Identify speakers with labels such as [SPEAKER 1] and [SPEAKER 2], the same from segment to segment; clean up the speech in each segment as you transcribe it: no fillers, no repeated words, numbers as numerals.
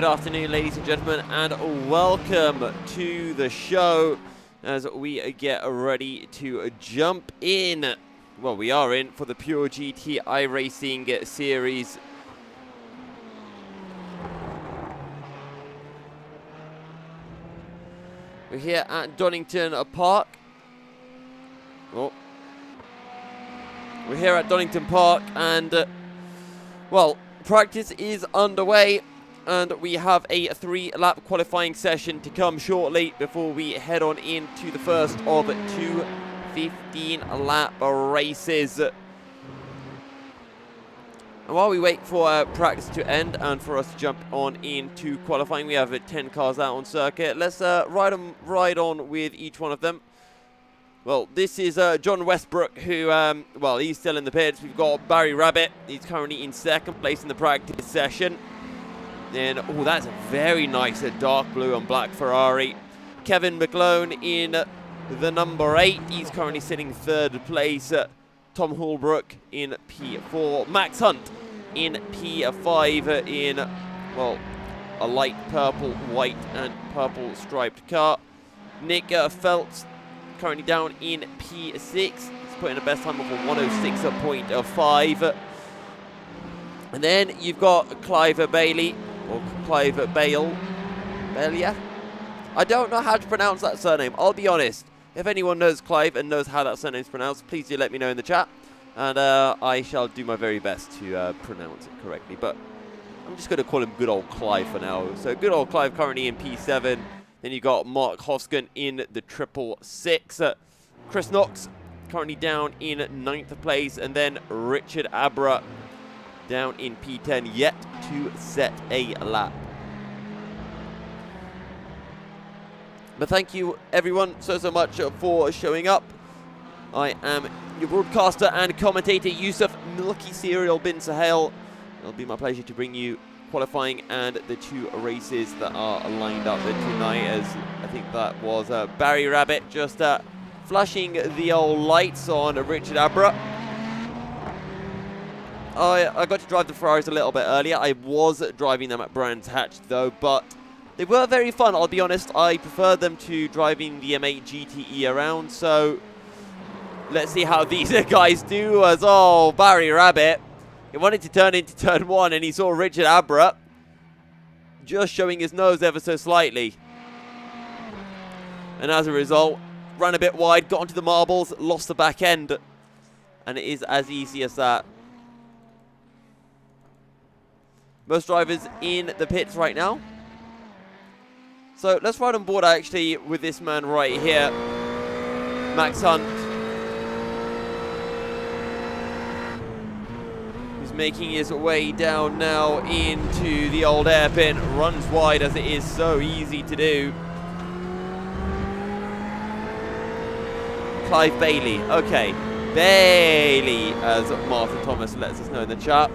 [SPEAKER 1] Good afternoon, ladies and gentlemen, and welcome to the show as we get ready to jump in. Well, we are in for the PureGT iRacing series. We're here at Donington Park. Oh. We're here at Donington Park, and well, practice is underway, and we have a 3-lap qualifying session to come shortly before we head on into the first of 2 15-lap races. And while we wait for practice to end and for us to jump on into qualifying, we have 10 cars out on circuit. Let's ride on with each one of them. Well, this is John Westbrook, who, well, he's still in the pits. We've got Barry Rabbit. He's currently in second place in the practice session. Then, oh, that's a very nice dark blue and black Ferrari. Kevin McClone in the number 8. He's currently sitting third place. Tom Holbrook in P4. Max Hunt in P5 in, well, a light purple, white, and purple striped car. Nick Feltz currently down in P6. He's putting a best time of a 106.5. And then you've got Clive Bailey, or Clive Bale. Bailey? I don't know how to pronounce that surname, I'll be honest. If anyone knows Clive and knows how that surname is pronounced, please do let me know in the chat. And I shall do my very best to pronounce it correctly. But I'm just going to call him good old Clive for now. So good old Clive currently in P7. Then you got Mark Hoskin in the 666. Chris Knox currently down in 9th place. And then Richard Abra down in P10, yet to set a lap. But thank you everyone so much for showing up. I am your broadcaster and commentator, Yusuf Milky Serial bin Sahel. It'll be my pleasure to bring you qualifying and the 2 races that are lined up tonight, as I think that was Barry Rabbit just flashing the old lights on Richard Abra. I got to drive the Ferraris a little bit earlier. I was driving them at Brands Hatch though, but they were very fun, I'll be honest. I prefer them to driving the M8 GTE around, so let's see how these guys do. As, oh, Barry Rabbit, he wanted to turn into turn 1 and he saw Richard Abra just showing his nose ever so slightly. And as a result, ran a bit wide, got onto the marbles, lost the back end. And it is as easy as that. Most drivers in the pits right now. So let's ride on board actually with this man right here, Max Hunt. Who's making his way down now into the old hairpin. Runs wide as it is so easy to do. Clive Bailey. Okay. Bailey, as Martha Thomas lets us know in the chat.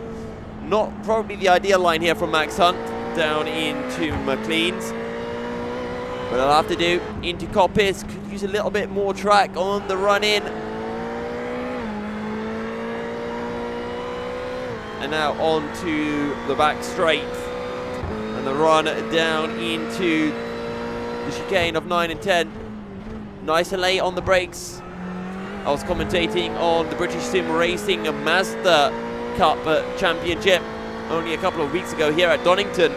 [SPEAKER 1] Not probably the ideal line here from Max Hunt down into McLean's. But I'll have to do into Coppice. Could use a little bit more track on the run in. And now on to the back straight. And the run down into the chicane of 9 and 10. Nice and late on the brakes. I was commentating on the British Sim Racing Mazda Cup Championship only a couple of weeks ago here at Donington.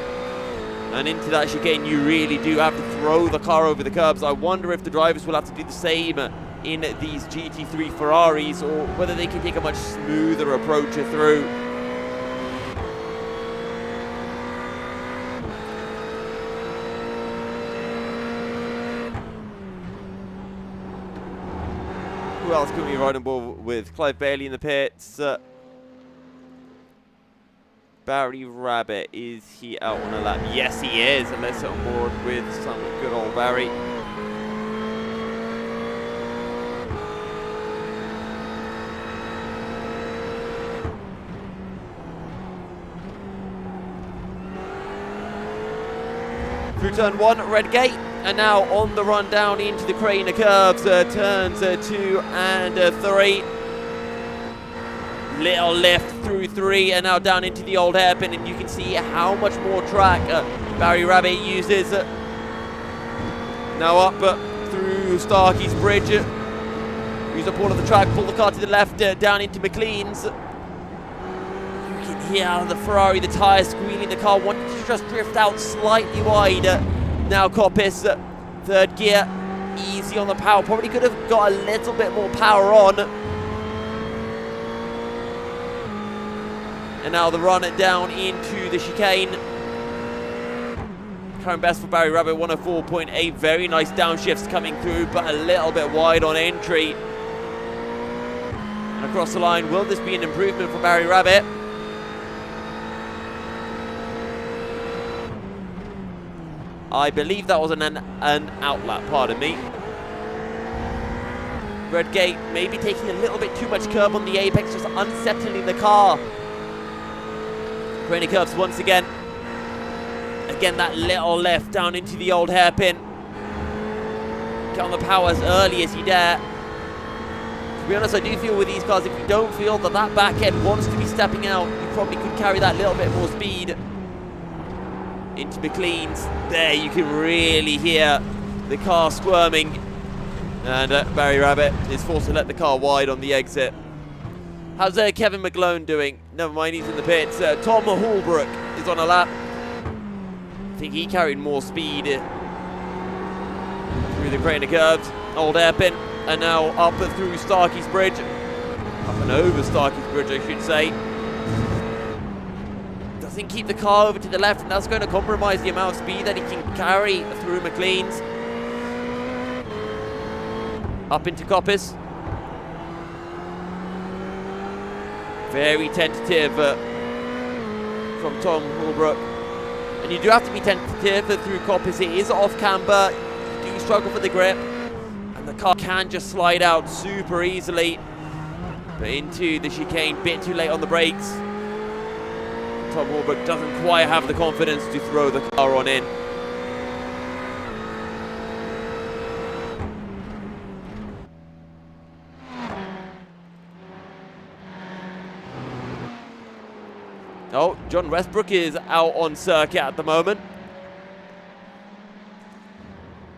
[SPEAKER 1] And into that chicane, you really do have to throw the car over the curbs. I wonder if the drivers will have to do the same in these GT3 Ferraris, or whether they can take a much smoother approach through. Who else can we ride on board with? Clive Bailey in the pits. Barry Rabbit, is he out on a lap? Yes, he is. And let's get on board with some good old Barry. Through turn 1, red gate. And now on the run down into the crane of curves, turns 2 and 3. Little lift through 3 and now down into the old hairpin, and you can see how much more track Barry Rabbit uses. Now up through Starkey's bridge. Use up all of the track, pull the car to the left, down into McLean's. You can hear the Ferrari, the tyres squealing, the car wanting to just drift out slightly wide. Now Coppice, third gear, easy on the power. Probably could have got a little bit more power on. And now the run down into the chicane. Current best for Barry Rabbit, 104.8. Very nice downshifts coming through, but a little bit wide on entry. And across the line, will this be an improvement for Barry Rabbit? I believe that was an outlap, pardon me. Redgate maybe taking a little bit too much curb on the apex, just unsettling the car. Crane curves once again. Again, that little lift down into the old hairpin. Get on the power as early as you dare. To be honest, I do feel with these cars, if you don't feel that that back end wants to be stepping out, you probably could carry that little bit more speed. Into McLean's. There, you can really hear the car squirming. And Barry Rabbit is forced to let the car wide on the exit. How's Kevin McGlone doing? Never mind, he's in the pits. Tom Holbrook is on a lap. I think he carried more speed through the crane of curves. Old hairpin. And now up through Starkey's bridge. Up and over Starkey's bridge, I should say. Doesn't keep the car over to the left, and that's going to compromise the amount of speed that he can carry through McLean's. Up into Coppice. Very tentative from Tom Holbrook. And you do have to be tentative through Coppice. It is off camber. You do struggle for the grip. And the car can just slide out super easily. But into the chicane, bit too late on the brakes. Tom Holbrook doesn't quite have the confidence to throw the car on in. Oh, John Westbrook is out on circuit at the moment.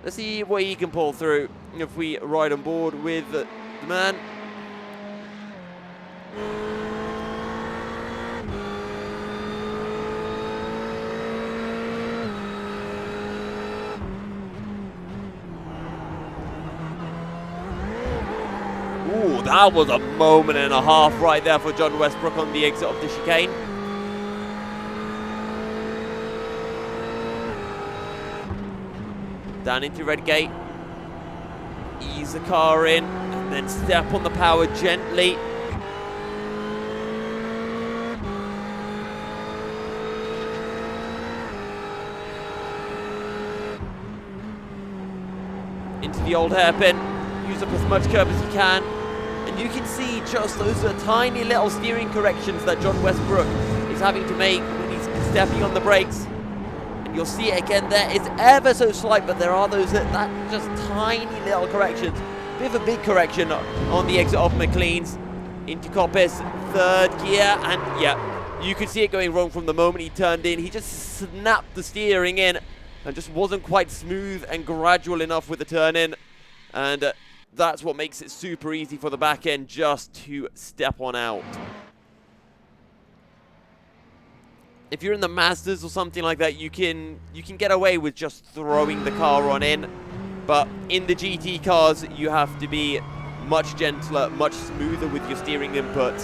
[SPEAKER 1] Let's see what he can pull through if we ride on board with the man. Ooh, that was a moment and a half right there for John Westbrook on the exit of the chicane. Down into Redgate. Ease the car in and then step on the power gently. Into the old hairpin. Use up as much curb as you can. And you can see just those tiny little steering corrections that John Westbrook is having to make when he's stepping on the brakes. You'll see it again there. It's ever so slight, but there are those that just tiny little corrections. Bit of a big correction on the exit of McLean's. Into Coppice, third gear, and yeah, you could see it going wrong from the moment he turned in. He just snapped the steering in and just wasn't quite smooth and gradual enough with the turn in. And that's what makes it super easy for the back end just to step on out. If you're in the Mazdas or something like that, you can get away with just throwing the car on in. But in the GT cars, you have to be much gentler, much smoother with your steering input.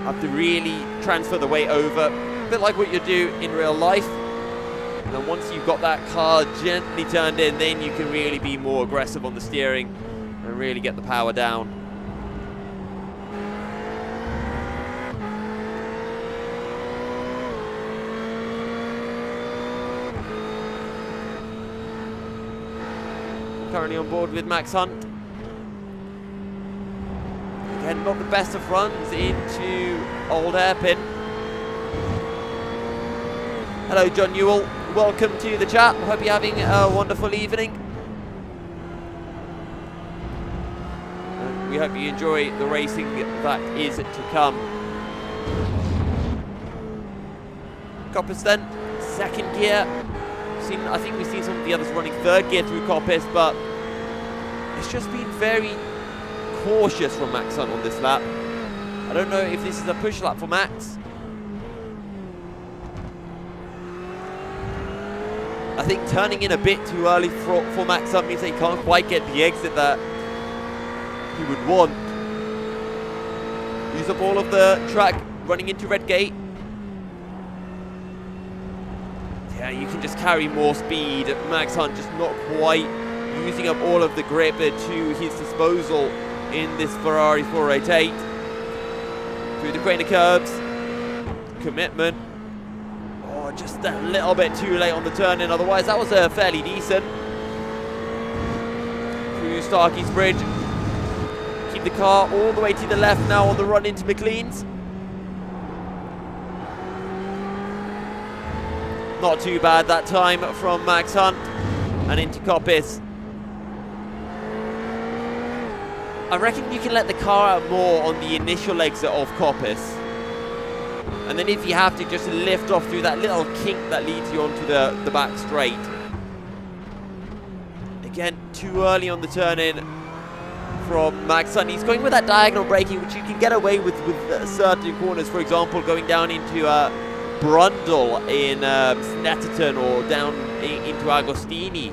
[SPEAKER 1] Have to really transfer the weight over, a bit like what you do in real life. And then once you've got that car gently turned in, then you can really be more aggressive on the steering and really get the power down. Currently on board with Max Hunt. Again, not the best of runs into old hairpin. Hello, John Newell. Welcome to the chat. Hope you're having a wonderful evening. we hope you enjoy the racing that is to come. Coppice then, second gear. I think we've seen some of the others running third gear through Coppice, but it's just been very cautious from Max Hunt on this lap. I don't know if this is a push lap for Max. I think turning in a bit too early for Max Hunt means they can't quite get the exit that he would want. Use up all of the track running into Red Gate. Yeah, you can just carry more speed. Max Hunt just not quite using up all of the grip to his disposal in this Ferrari 488. Through the crane of curbs. Commitment. Oh, just a little bit too late on the turn in. Otherwise, that was fairly decent. Through Starkey's Bridge. Keep the car all the way to the left now on the run into McLean's. Not too bad that time from Max Hunt and into Coppice. I reckon you can let the car out more on the initial exit of Coppice. And then if you have to, just lift off through that little kink that leads you onto the back straight. Again, too early on the turn in from Max Hunt. He's going with that diagonal braking, which you can get away with certain corners. For example, going down into Brundle in Snetterton or down into Agostini.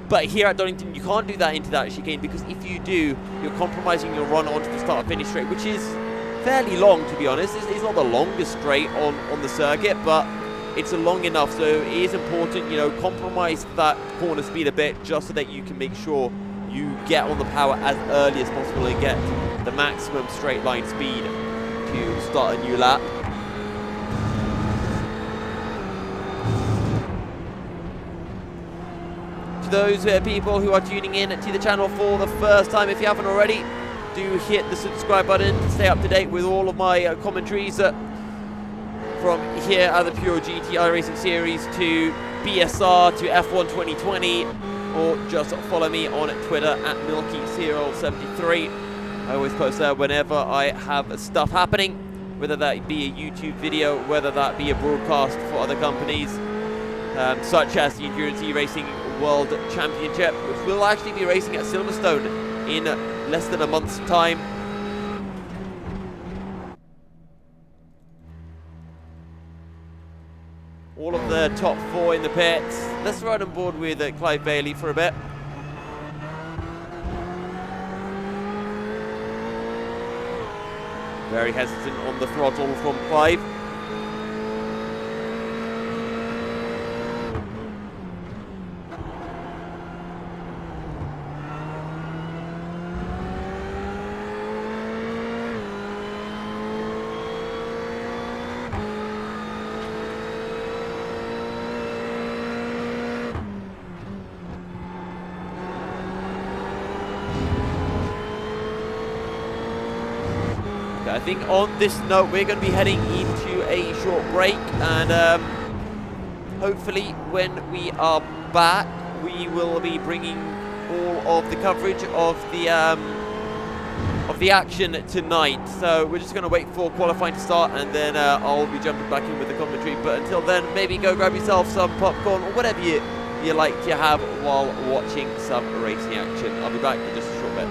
[SPEAKER 1] But here at Donington, you can't do that into that chicane, because if you do, you're compromising your run onto the start-finish straight, which is fairly long, to be honest. It's not the longest straight on the circuit, but it's long enough, so it is important, you know, compromise that corner speed a bit just so that you can make sure you get on the power as early as possible and get the maximum straight line speed to start a new lap. To those people who are tuning in to the channel for the first time, if you haven't already, do hit the subscribe button to stay up to date with all of my commentaries from here at the PureGT iRacing series to BSR to F1 2020, or just follow me on Twitter at Milky073. I always post there whenever I have stuff happening, whether that be a YouTube video, whether that be a broadcast for other companies, such as the Endurance iRacing World Championship, which will actually be racing at Silverstone in less than a month's time. All of the top four in the pits. Let's ride on board with Clive Bailey for a bit. Very hesitant on the throttle from Clive. I think on this note, we're going to be heading into a short break, and hopefully when we are back, we will be bringing all of the coverage of the action tonight. So we're just going to wait for qualifying to start, and then I'll be jumping back in with the commentary. But until then, maybe go grab yourself some popcorn or whatever you like to have while watching some racing action. I'll be back in just a short bit.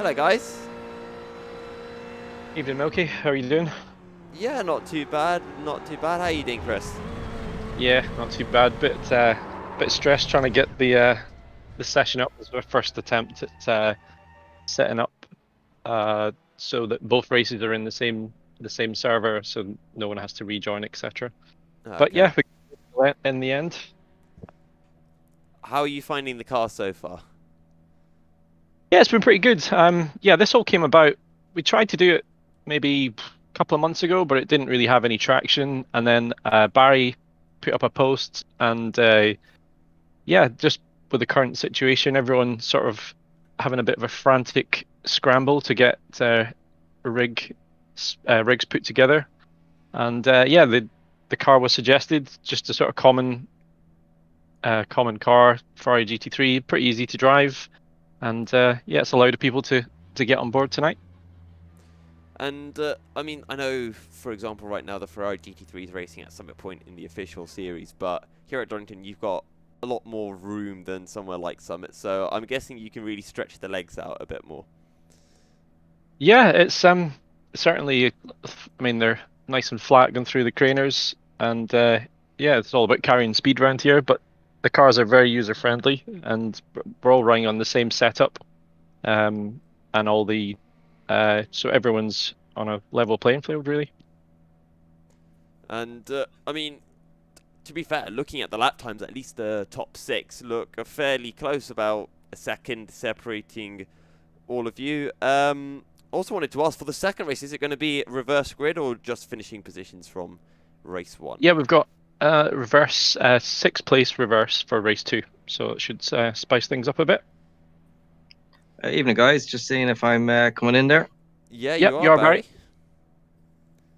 [SPEAKER 1] Hello, guys.
[SPEAKER 2] Evening, Milky. How are you doing?
[SPEAKER 1] Yeah, not too bad. Not too bad. How are you doing, Chris?
[SPEAKER 2] Yeah, not too bad. Bit stressed trying to get the session up. This was my first attempt at setting up so that both races are in the same server, so no one has to rejoin, etc. But
[SPEAKER 1] Okay.
[SPEAKER 2] yeah, we got it in the end.
[SPEAKER 1] How are you finding the car so far?
[SPEAKER 2] Yeah, it's been pretty good. Yeah, this all came about. We tried to do it maybe a couple of months ago, but it didn't really have any traction. And then Barry put up a post, and yeah, just with the current situation, everyone sort of having a bit of a frantic scramble to get rigs put together. And yeah, the car was suggested, just a sort of common car, Ferrari GT3, pretty easy to drive. And yeah, it's allowed people to get on board tonight.
[SPEAKER 1] And I mean, I know, for example, right now the Ferrari GT3 is racing at Summit Point in the official series, but here at Donington, you've got a lot more room than somewhere like Summit, so I'm guessing you can really stretch the legs out a bit more.
[SPEAKER 2] Yeah, it's certainly. I mean, they're nice and flat going through the craners, and yeah, it's all about carrying speed around here. But the cars are very user friendly, and we're all running on the same setup, and all the so everyone's on a level playing field, really.
[SPEAKER 1] And I mean, to be fair, looking at the lap times, at least the top six look fairly close, about a second separating all of you. Also wanted to ask, for the second race, is it going to be reverse grid or just finishing positions from race one?
[SPEAKER 2] Yeah, we've got reverse sixth place reverse for race 2, so it should spice things up a bit.
[SPEAKER 3] Evening, guys. Just seeing if I'm coming in there.
[SPEAKER 1] Yeah,
[SPEAKER 2] Yep,
[SPEAKER 1] you
[SPEAKER 2] you
[SPEAKER 1] are,
[SPEAKER 2] are,
[SPEAKER 1] Barry.
[SPEAKER 2] Barry.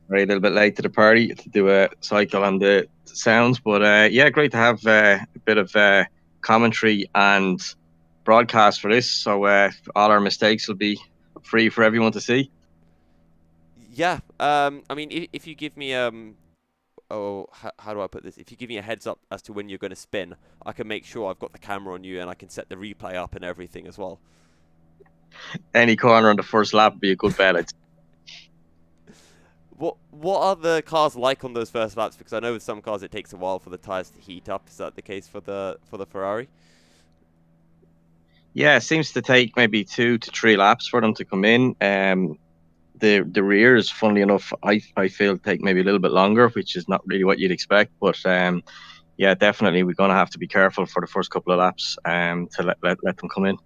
[SPEAKER 3] Right, a little bit late to the party to do a cycle on the sounds, but yeah, great to have a bit of commentary and broadcast for this. So all our mistakes will be free for everyone to see.
[SPEAKER 1] Yeah. I mean, if you give me how do I put this? If you give me a heads up as to when you're going to spin, I can make sure I've got the camera on you and I can set the replay up and everything as well.
[SPEAKER 3] Any corner on the first lap would be a good bet.
[SPEAKER 1] What are the cars like on those first laps? Because I know with some cars it takes a while for the tires to heat up. Is that the case for the Ferrari?
[SPEAKER 3] Yeah, it seems to take maybe 2 to 3 laps for them to come in. The rears, funnily enough, I feel take maybe a little bit longer, which is not really what you'd expect. But yeah, definitely we're going to have to be careful for the first couple of laps to let them come in.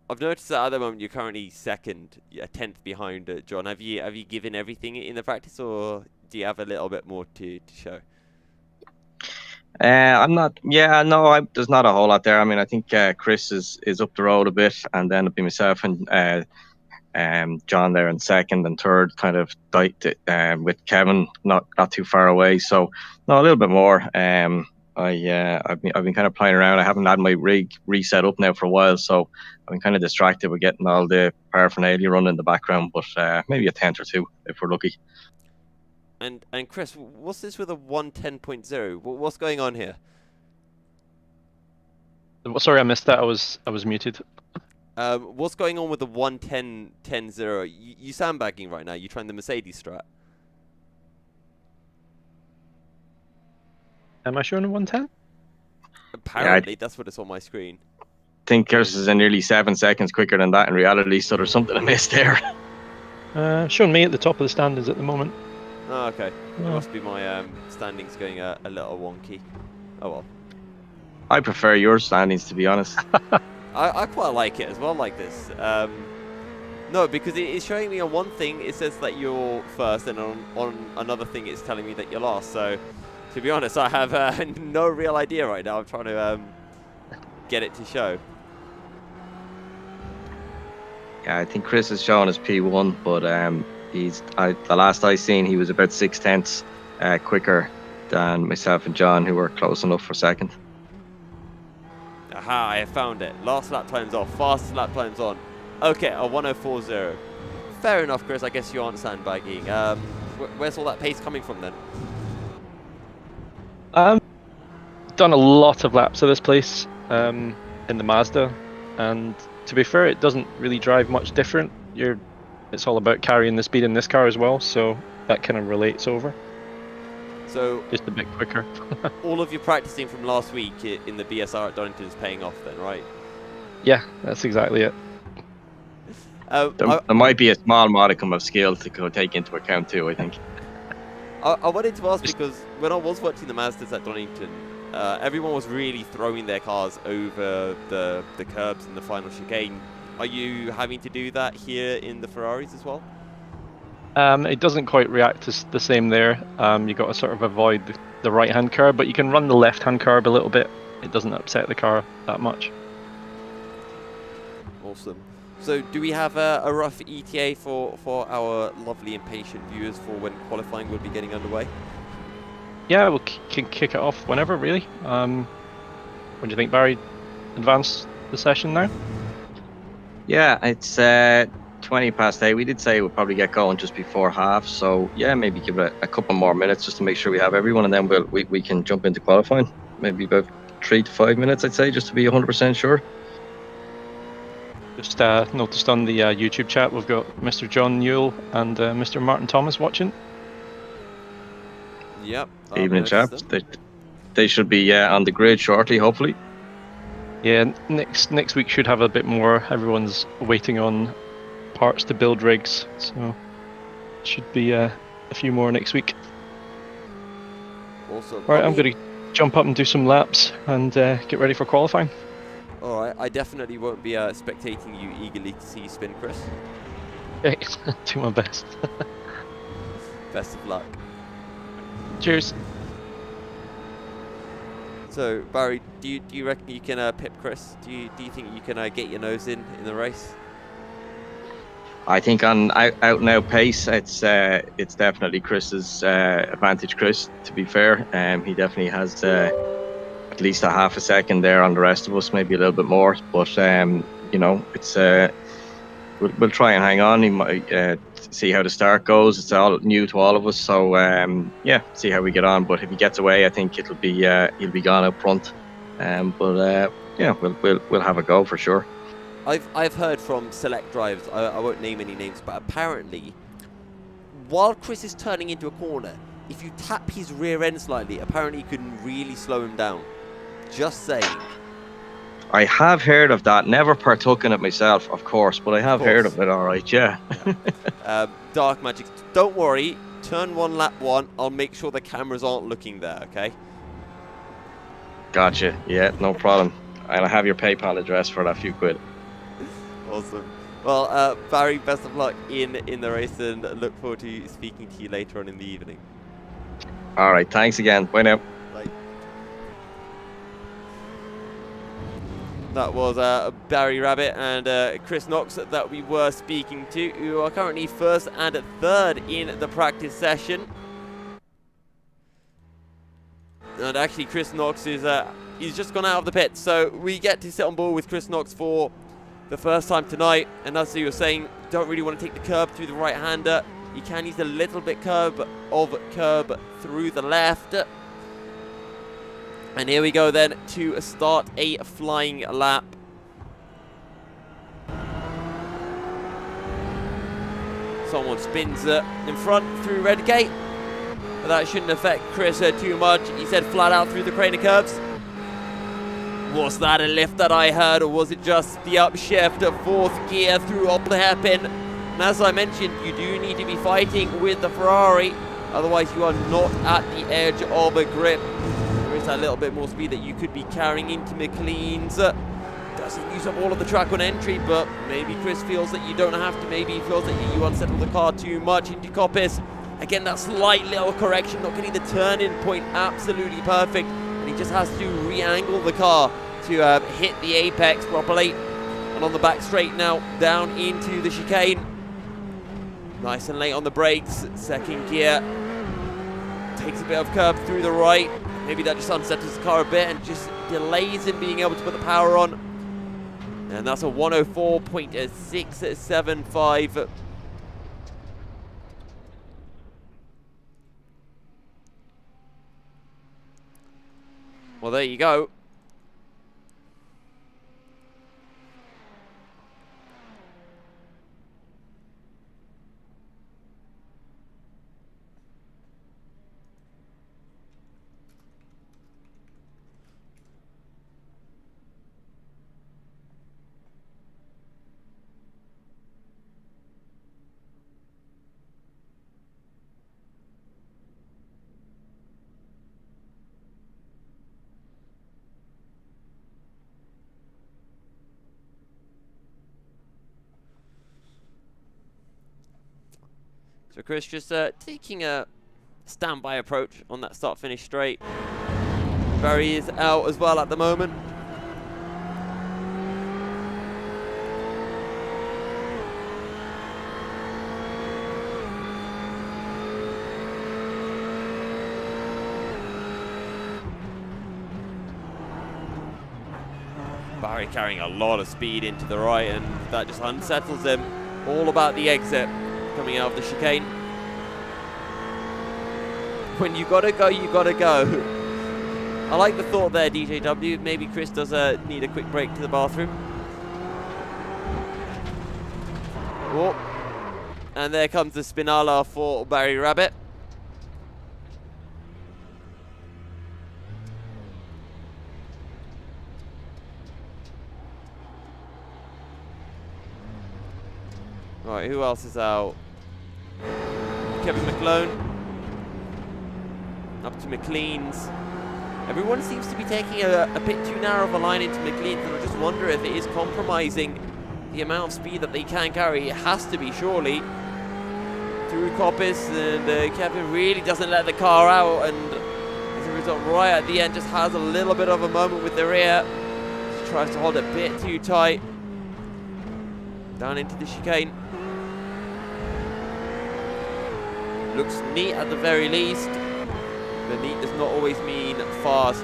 [SPEAKER 1] I've noticed that at the moment you're currently second, a tenth behind John. Have you given everything in the practice, or do you have a little bit more to show?
[SPEAKER 3] I'm not. Yeah, no, there's not a whole lot there. I mean, I think Chris is up the road a bit, and then it'll be myself and John there in second and third, kind of with Kevin not too far away. So no, a little bit more. I've been kind of playing around. I haven't had my rig reset up now for a while, so I've been kind of distracted with getting all the paraphernalia running in the background. But maybe a tenth or two if we're lucky.
[SPEAKER 1] And Chris, what's this with a 110.0? What's going on here?
[SPEAKER 2] Sorry, I missed that. I was muted.
[SPEAKER 1] What's going on with the 110.10.0? You sandbagging right now? You trying the Mercedes strat?
[SPEAKER 2] Am I showing a 110?
[SPEAKER 1] Apparently, that's what it's on my screen.
[SPEAKER 3] I think Chris is nearly 7 seconds quicker than that in reality, so there's something amiss there.
[SPEAKER 2] Showing me at the top of the standings at the moment.
[SPEAKER 1] Oh, okay. It must be my standings going a little wonky. Oh well.
[SPEAKER 3] I prefer your standings, to be honest.
[SPEAKER 1] I quite like it as well, like this. No, because it is showing me on one thing it says that you're first, and on another thing it's telling me that you're last. So, to be honest, I have no real idea right now. I'm trying to get it to show.
[SPEAKER 3] Yeah, I think Chris is showing his P1, but the last I seen, he was about 6/10 quicker than myself and John, who were close enough for second.
[SPEAKER 1] Aha, I found it. Last lap times off, fastest lap times on. Okay, a 1:04.0. Fair enough, Chris. I guess you aren't sandbagging. Where's all that pace coming from then?
[SPEAKER 2] Done a lot of laps of this place in the Mazda, and to be fair, it doesn't really drive much different. It's all about carrying the speed in this car as well, so that kind of relates over.
[SPEAKER 1] So
[SPEAKER 2] just a bit quicker.
[SPEAKER 1] all of your practicing from last week in the BSR at Donington is paying off then, right?
[SPEAKER 2] Yeah, that's exactly it.
[SPEAKER 3] There might be a small modicum of skill to go take into account too, I think.
[SPEAKER 1] I wanted to ask because when I was watching the Mazdas at Donington, everyone was really throwing their cars over the curbs in the final chicane. Are you having to do that here in the Ferraris as well?
[SPEAKER 2] It doesn't quite react the same there. You got to sort of avoid the right-hand curb, but you can run the left-hand curb a little bit. It doesn't upset the car that much.
[SPEAKER 1] Awesome. So do we have a rough ETA for our lovely impatient viewers for when qualifying will be getting underway?
[SPEAKER 2] Yeah, we'll can kick it off whenever, really. What do you think, Barry? Advance the session now?
[SPEAKER 3] Yeah, it's 20 past 8. We did say we'll probably get going just before half, so yeah, maybe give it a couple more minutes just to make sure we have everyone, and then we can jump into qualifying. Maybe about 3 to 5 minutes, I'd say, just to be 100% sure.
[SPEAKER 2] Just noticed on the YouTube chat we've got Mr. John Newell and Mr. Martin Thomas watching.
[SPEAKER 1] Yep.
[SPEAKER 3] Evening, chaps. They should be on the grid shortly, hopefully.
[SPEAKER 2] Yeah, next week should have a bit more. Everyone's waiting on parts to build rigs, so should be a few more next week.
[SPEAKER 1] Awesome.
[SPEAKER 2] Right, I'm going to jump up and do some laps and get ready for qualifying.
[SPEAKER 1] Alright, I definitely won't be spectating you eagerly to see you spin, Chris.
[SPEAKER 2] Okay, do my best.
[SPEAKER 1] Best of luck.
[SPEAKER 2] Cheers.
[SPEAKER 1] So, Barry, do you reckon you can pip Chris? Do you think you can get your nose in the race?
[SPEAKER 3] I think on out now pace, it's definitely Chris's advantage. Chris, to be fair, he definitely has at least a half a second there on the rest of us, maybe a little bit more. But you know, it's we'll try and hang on. He might see how the start goes. It's all new to all of us, so yeah, see how we get on. But if he gets away, I think it'll be he'll be gone up front. But yeah, we'll have a go for sure.
[SPEAKER 1] I've heard from select drivers, I won't name any names, but apparently while Chris is turning into a corner, if you tap his rear end slightly, apparently you can really slow him down. Just saying.
[SPEAKER 3] I have heard of that. Never partook in it myself, of course, but I have heard of it. All right, yeah.
[SPEAKER 1] Dark magic. Don't worry. Turn one, lap one. I'll make sure the cameras aren't looking there. Okay.
[SPEAKER 3] Gotcha. Yeah, no problem. And I have your PayPal address for that few quid.
[SPEAKER 1] Awesome. Well, Barry, best of luck in the race, and look forward to speaking to you later on in the evening.
[SPEAKER 3] All right. Thanks again. Bye now.
[SPEAKER 1] Bye. That was Barry Rabbit and Chris Knox that we were speaking to, who are currently first and third in the practice session. And actually, Chris Knox is he's just gone out of the pit, so we get to sit on board with Chris Knox for the first time tonight. And as you were saying, don't really want to take the curb through the right-hander. You can use a little bit curb through the left. And here we go then to start a flying lap. Someone spins in front through red gate, but that shouldn't affect Chris too much. He said flat out through the crane of curbs. Was that a lift that I heard, or was it just the upshift? Fourth gear through off the hairpin. And as I mentioned, you do need to be fighting with the Ferrari, otherwise you are not at the edge of a grip. That little bit more speed that you could be carrying into McLean's. Doesn't use up all of the track on entry, but maybe Chris feels that you don't have to. Maybe he feels that you unsettle the car too much into Coppice. Again, that slight little correction, not getting the turn-in point absolutely perfect, and he just has to re-angle the car to hit the apex properly. And on the back straight now, down into the chicane. Nice and late on the brakes. Second gear. Takes a bit of curb through the right. Maybe that just unsettles the car a bit and just delays him being able to put the power on. And that's a 104.675. Well, there you go. So Chris just taking a standby approach on that start-finish straight. Barry is out as well at the moment. Barry carrying a lot of speed into the right, and that just unsettles him. All about the exit coming out of the chicane. When you gotta go, you gotta go. I like the thought there, DJW. Maybe Chris does need a quick break to the bathroom. Oh. And there comes the Spinala for Barry Rabbit. Right, who else is out? Kevin McClone. Up to McLean's. Everyone seems to be taking a bit too narrow of a line into McLean's, and I just wonder if it is compromising the amount of speed that they can carry. It has to be, surely. Through Coppice, and Kevin really doesn't let the car out, and as a result, right at the end, just has a little bit of a moment with the rear. Just tries to hold it a bit too tight. Down into the chicane. Looks neat at the very least. But neat does not always mean fast.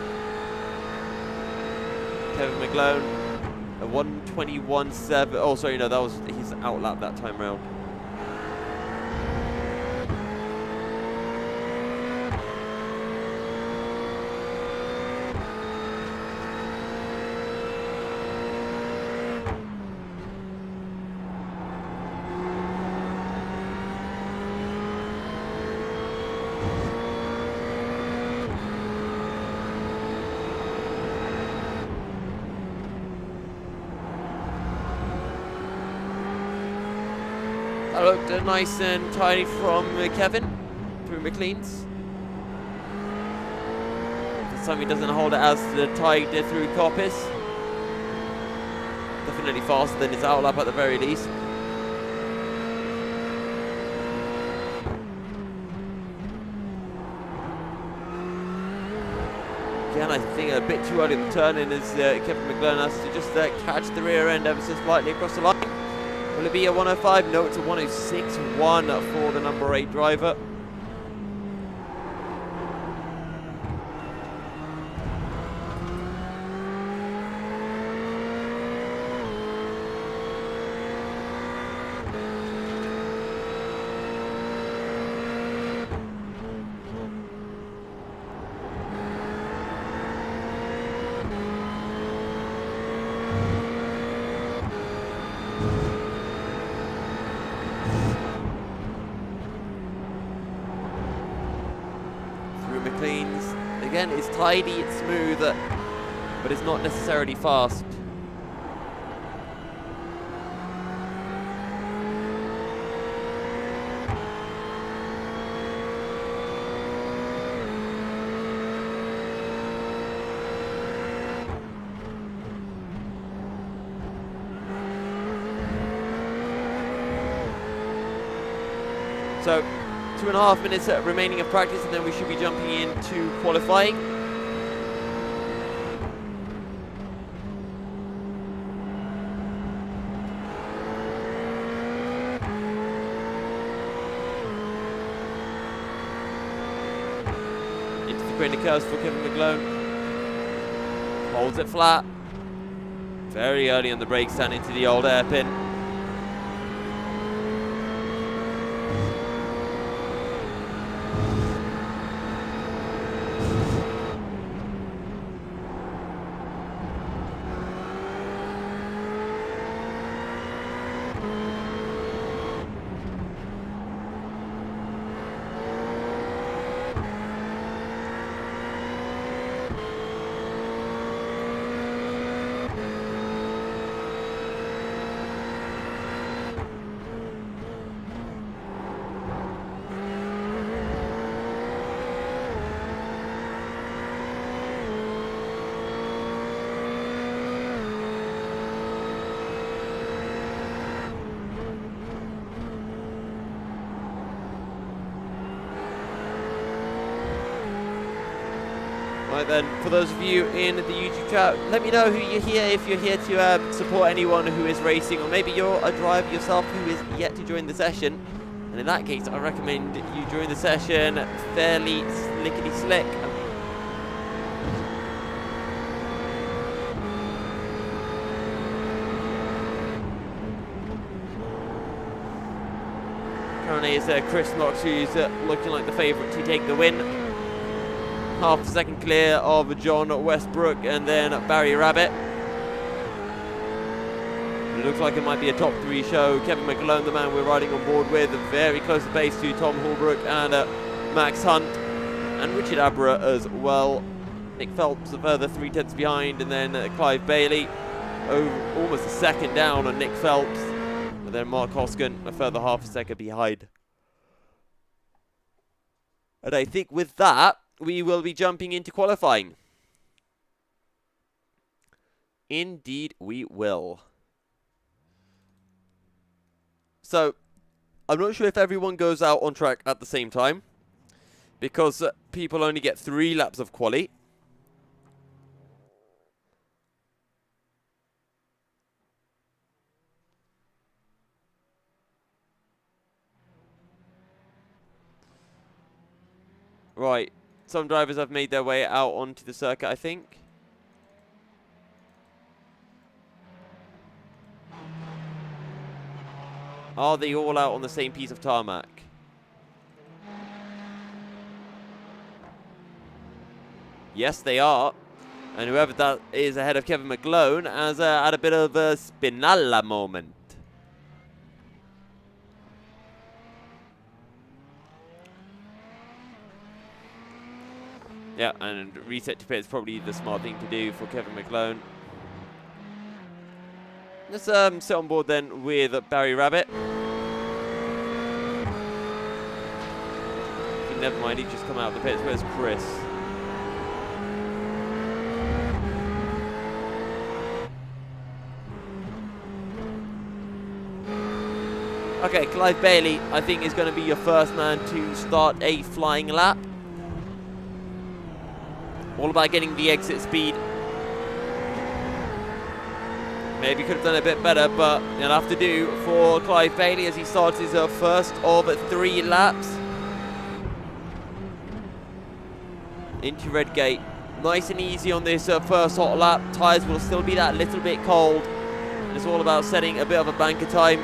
[SPEAKER 1] Kevin McClone, a 1:21.7. Oh, sorry, no, that was his outlap that time round. That looked nice and tidy from Kevin through McLean's. This time he doesn't hold it as tight through Coppice. Definitely faster than his outlap at the very least. Again, I think a bit too early in the turn in as Kevin McClone has to just catch the rear end ever so slightly across the line. Will it be a 105? No, it's a 106.1 for the number 8 driver. McLean's. Again, it's tidy, it's smooth, but it's not necessarily fast. So 2.5 minutes remaining of practice, and then we should be jumping into qualifying. Into the corner curves for Kevin McClone. Holds it flat. Very early on the brakes down into the old hairpin. Right then, for those of you in the YouTube chat, let me know who you're here, if you're here to support anyone who is racing, or maybe you're a driver yourself who is yet to join the session. And in that case, I recommend you join the session fairly slickety-slick. Currently it's Chris Knox who's looking like the favourite to take the win. Half a second clear of John Westbrook and then Barry Rabbit. It looks like it might be a top 3 show. Kevin McAlone, the man we're riding on board with, very close to base to Tom Holbrook and Max Hunt and Richard Abra as well. Nick Phelps a further 3/10 behind, and then Clive Bailey almost a second down on Nick Phelps, and then Mark Hoskin a further half a second behind. And I think with that, we will be jumping into qualifying. Indeed we will. So, I'm not sure if everyone goes out on track at the same time, because people only get 3 laps of quali. Right, some drivers have made their way out onto the circuit, I think. Are they all out on the same piece of tarmac? Yes, they are. And whoever that is ahead of Kevin McAlone has had a bit of a Spinalla moment. Yeah, and reset to pit is probably the smart thing to do for Kevin McAlone. Let's sit on board then with Barry Rabbit. Never mind, he just come out of the pits. Where's Chris? Okay, Clive Bailey, I think, is going to be your first man to start a flying lap. All about getting the exit speed. Maybe could have done a bit better, but it'll have to do for Clive Bailey as he starts his first of 3 laps. Into Redgate. Nice and easy on this first hot lap. Tyres will still be that little bit cold. It's all about setting a bit of a banker time.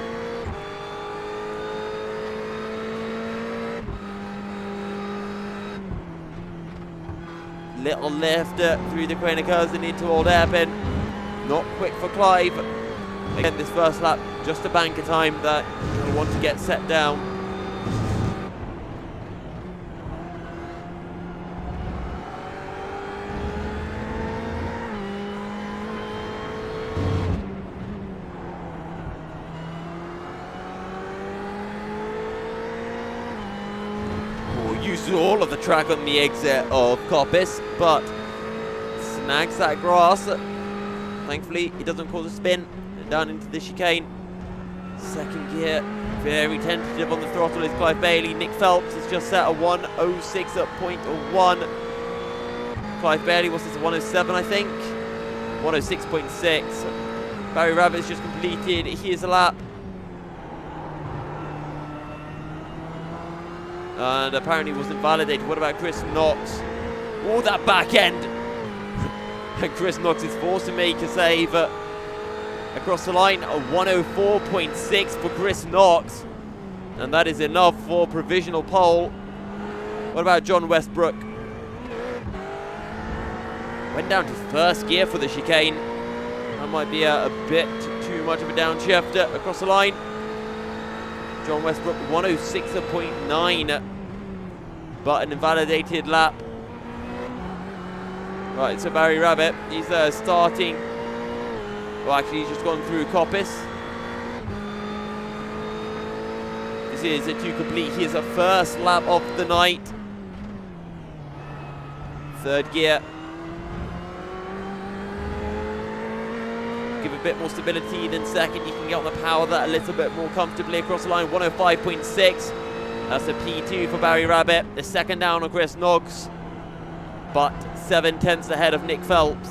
[SPEAKER 1] Little lift through the corner curves and into Old Hairpin. Not quick for Clive. Again, this first lap, just a banker time that he'll want to get set down. Uses all of the track on the exit of Coppice, but snags that grass. Thankfully, it doesn't cause a spin. And down into the chicane. Second gear, very tentative on the throttle is Clive Bailey. Nick Phelps has just set a 106.1. Clive Bailey, what's this, 107, I think? 106.6. Barry Rabbit's just completed his lap. And apparently wasn't validated. What about Chris Knox? Oh, that back end! And Chris Knox is forced to make a save across the line. A 104.6 for Chris Knox. And that is enough for provisional pole. What about John Westbrook? Went down to first gear for the chicane. That might be a bit too much of a downshift across the line. John Westbrook 106.9, but an invalidated lap. Right, so Barry Rabbit, he's starting. Well, actually, he's just gone through Coppice. This is to complete his first lap of the night. Third gear. Give a bit more stability than second. You can get on the power that a little bit more comfortably across the line. 105.6. That's a P2 for Barry Rabbit. The second down on Chris Knox. but 7/10 ahead of Nick Phelps.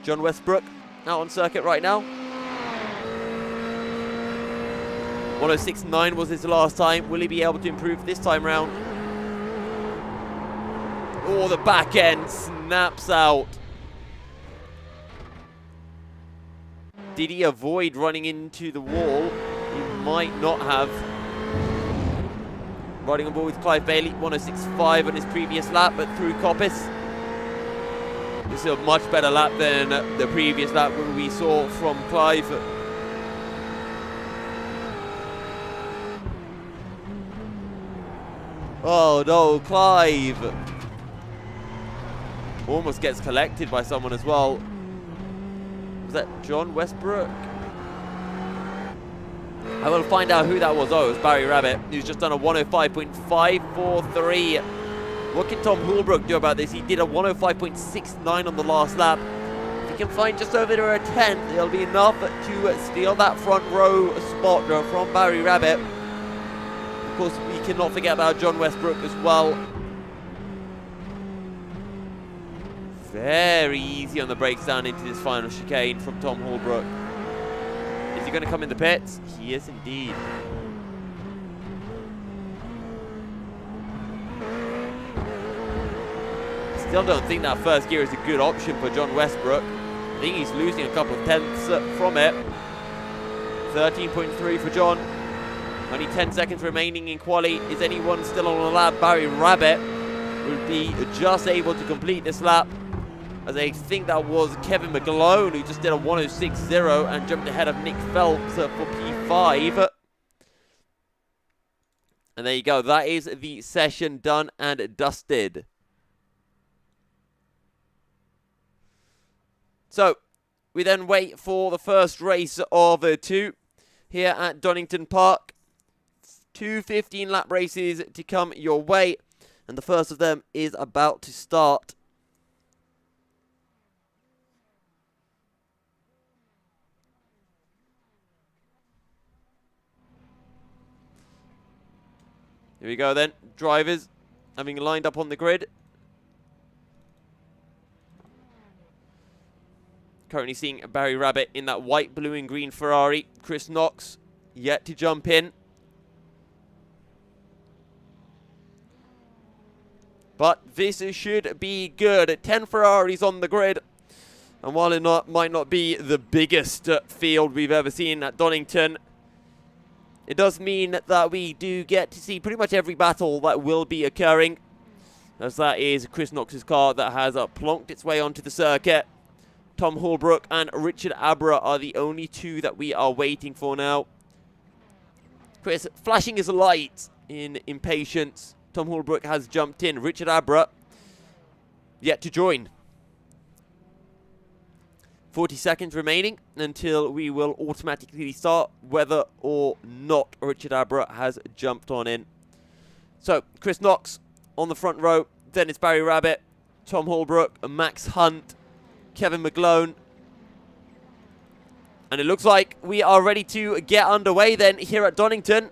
[SPEAKER 1] John Westbrook out on circuit right now. 106.9 was his last time. Will he be able to improve this time round? Oh, the back end snaps out. Did he avoid running into the wall? He might not have. Riding on board with Clive Bailey, 106.5 on his previous lap, but through Coppice. This is a much better lap than the previous lap when we saw from Clive. Oh no, Clive! Almost gets collected by someone as well. Was that John Westbrook? I will find out who that was. Oh, it was Barry Rabbit, who's just done a 105.543. What can Tom Hulbrook do about this? He did a 105.69 on the last lap. If he can find just over to a 10th, it'll be enough to steal that front row spot from Barry Rabbit. Of course, we cannot forget about John Westbrook as well. Very easy on the brakes down into this final chicane from Tom Hulbrook. Is he going to come in the pits? He is indeed. Still don't think that first gear is a good option for John Westbrook. I think he's losing a couple of tenths from it. 13.3 for John. Only 10 seconds remaining in quali. Is anyone still on a lap? Barry Rabbit will be just able to complete this lap, as I think that was Kevin McGlone, who just did a 106.0 and jumped ahead of Nick Phelps for P5. And there you go. That is the session done and dusted. So, we then wait for the first race of two here at Donington Park. 2 15-lap races to come your way, and the first of them is about to start. Here we go then, drivers having lined up on the grid. Currently seeing Barry Rabbit in that white, blue and green Ferrari. Chris Knox yet to jump in. But this should be good. 10 Ferraris on the grid. And while it might not be the biggest field we've ever seen at Donington, it does mean that we do get to see pretty much every battle that will be occurring, as that is Chris Knox's car that has plonked its way onto the circuit. Tom Hulbrook and Richard Abra are the only two that we are waiting for now. Chris flashing his lights in impatience. Tom Hulbrook has jumped in. Richard Abra yet to join. 40 seconds remaining until we will automatically start, whether or not Richard Abra has jumped on in. So, Chris Knox on the front row. Then it's Barry Rabbit, Tom Hulbrook, Max Hunt, Kevin McGlone. And it looks like we are ready to get underway then here at Donington.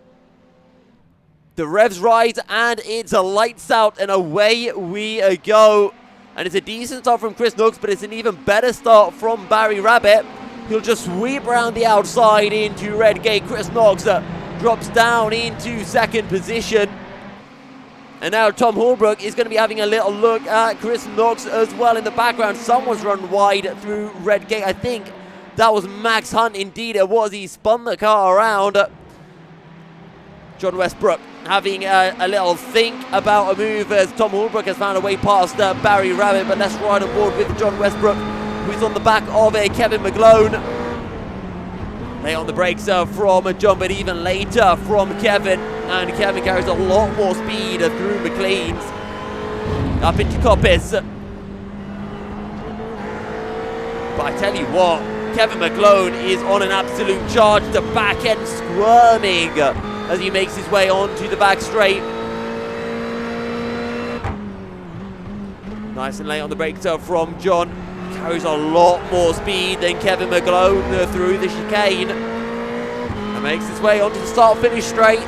[SPEAKER 1] The revs rise and it's a lights out and away we go. And it's a decent start from Chris Knox, but it's an even better start from Barry Rabbit. He'll just sweep around the outside into red gate. Chris Knox drops down into second position. And now Tom Hulbrook is going to be having a little look at Chris Knox as well in the background. Someone's run wide through red gate. I think that was Max Hunt. Indeed it was. He spun the car around. John Westbrook having a little think about a move as Tom Hulbrook has found a way past Barry Rabbit. But let's ride on board with John Westbrook, who's on the back of Kevin McGlone. Lay on the brakes from John, but even later from Kevin. And Kevin carries a lot more speed through McLean's. Up into Coppice. But I tell you what, Kevin McGlone is on an absolute charge. The back end squirming as he makes his way onto the back straight. Nice and late on the brakes from John. Carries a lot more speed than Kevin McGlone through the chicane. And makes his way onto the start-finish straight.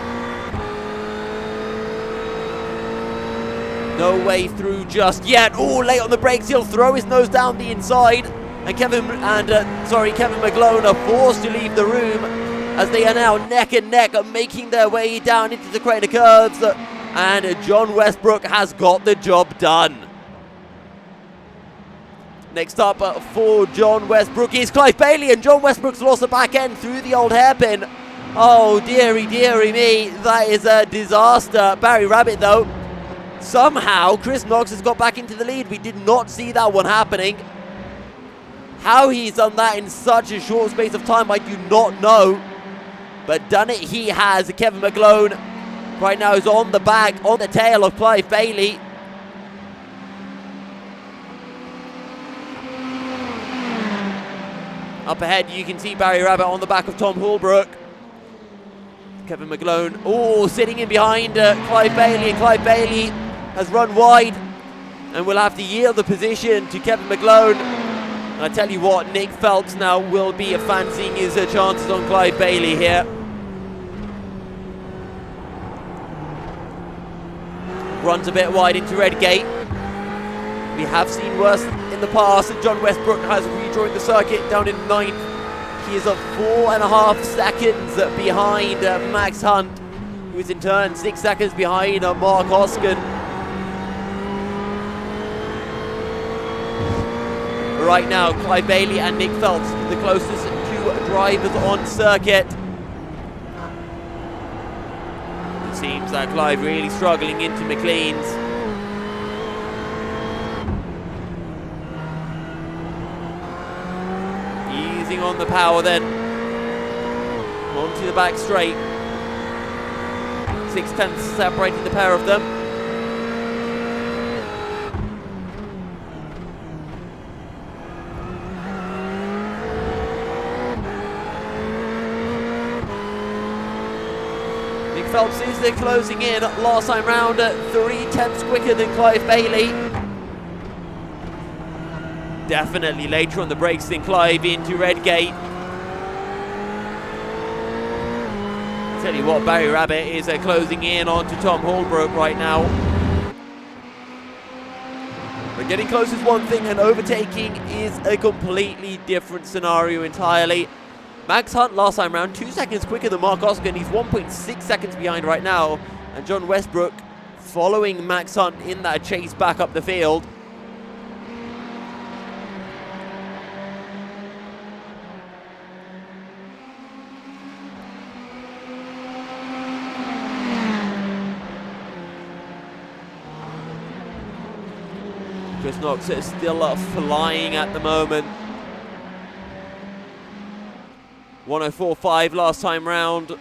[SPEAKER 1] No way through just yet. Oh, late on the brakes. He'll throw his nose down the inside. And Kevin McGlone are forced to leave the room as they are now neck and neck, making their way down into the crater curves. And John Westbrook has got the job done. Next up for John Westbrook is Clive Bailey, and John Westbrook's lost the back end through the old hairpin. Oh, dearie me, that is a disaster. Barry Rabbit, though, somehow Chris Knox has got back into the lead. We did not see that one happening. How he's done that in such a short space of time, I do not know. But done it he has. Kevin McGlone right now is on the back, on the tail of Clive Bailey. Up ahead, you can see Barry Rabbit on the back of Tom Holbrook. Kevin McGlone, oh, sitting in behind Clive Bailey, and Clive Bailey has run wide and will have to yield the position to Kevin McGlone. And I tell you what, Nick Phelps now will be fancying his chances on Clive Bailey here. Runs a bit wide into Redgate. We have seen worse in the past. John Westbrook has rejoined the circuit down in 9th. He is 4.5 seconds behind Max Hunt, who is in turn 6 seconds behind Mark Hoskin. Right now, Clive Bailey and Nick Phelps, the closest two drivers on circuit. It seems that Clive really struggling into McLean's. Easing on the power then. Onto the back straight. 6/10 separating the pair of them. Nick Phelps is there closing in. Last time round 3/10 quicker than Clive Bailey. Definitely later on the brakes than Clive into Redgate. Tell you what, Barry Rabbit is closing in onto Tom Holbrook right now. But getting close is one thing, and overtaking is a completely different scenario entirely. Max Hunt last time round 2 seconds quicker than Mark Hoskin. He's 1.6 seconds behind right now. And John Westbrook following Max Hunt in that chase back up the field. Chris Knox is still flying at the moment. 104.5 last time round.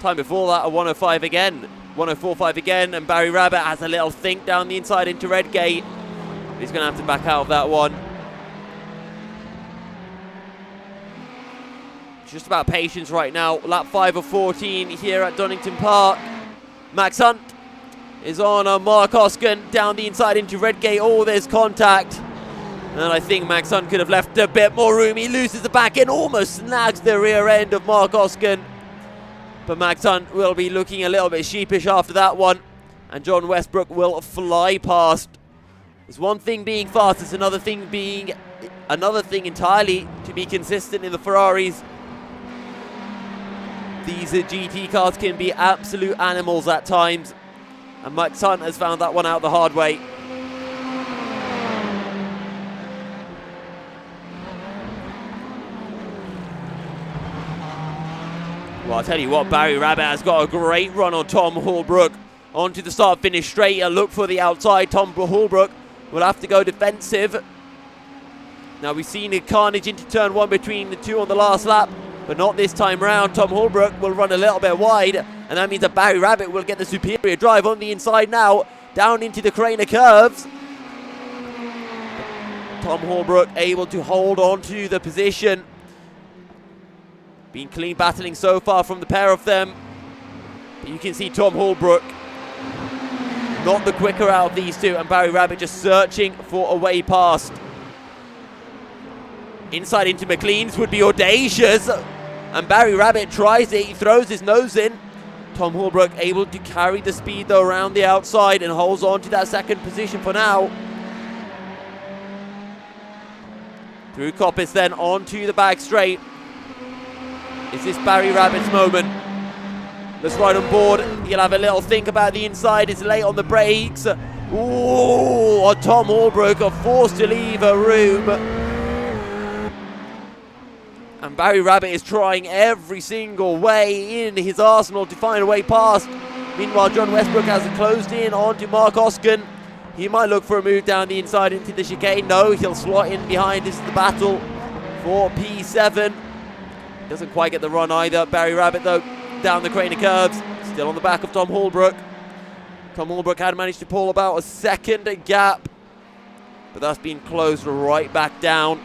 [SPEAKER 1] Time before that, a 105 again. 104.5 again, and Barry Rabbit has a little think down the inside into Redgate. He's going to have to back out of that one. It's just about patience right now. Lap 5 of 14 here at Donington Park. Max Hunt is on Mark Hoskin down the inside into Redgate. Oh, there's contact. And I think Max Hunt could have left a bit more room. He loses the back end, almost snags the rear end of Mark Hoskin. But Max Hunt will be looking a little bit sheepish after that one. And John Westbrook will fly past. It's one thing being fast, it's another thing entirely to be consistent in the Ferraris. These GT cars can be absolute animals at times. And Max Hunt has found that one out the hard way. Well, I'll tell you what, Barry Rabbit has got a great run on Tom Holbrook. Onto the start-finish straight, a look for the outside. Tom Holbrook will have to go defensive. Now, we've seen a carnage into turn 1 between the two on the last lap, but not this time round. Tom Holbrook will run a little bit wide, and that means that Barry Rabbit will get the superior drive on the inside now, down into the Craner curves. Tom Holbrook able to hold on to the position. Been clean battling so far from the pair of them. But you can see Tom Holbrook not the quicker out of these two, and Barry Rabbit just searching for a way past. Inside into McLean's would be audacious. And Barry Rabbit tries it. He throws his nose in. Tom Holbrook able to carry the speed though around the outside and holds on to that second position for now. Through Coppice then onto the back straight. Is this Barry Rabbit's moment? Let's ride on board. He'll have a little think about the inside. It's late on the brakes. Ooh, Tom Holbrook are forced to leave a room. And Barry Rabbit is trying every single way in his arsenal to find a way past. Meanwhile, John Westbrook has closed in onto Mark Hoskin. He might look for a move down the inside into the chicane. No, he'll slot in behind. This is the battle for P7. Doesn't quite get the run either. Barry Rabbit, though, down the crane of curves. Still on the back of Tom Holbrook. Tom Holbrook had managed to pull about a second gap, but that's been closed right back down.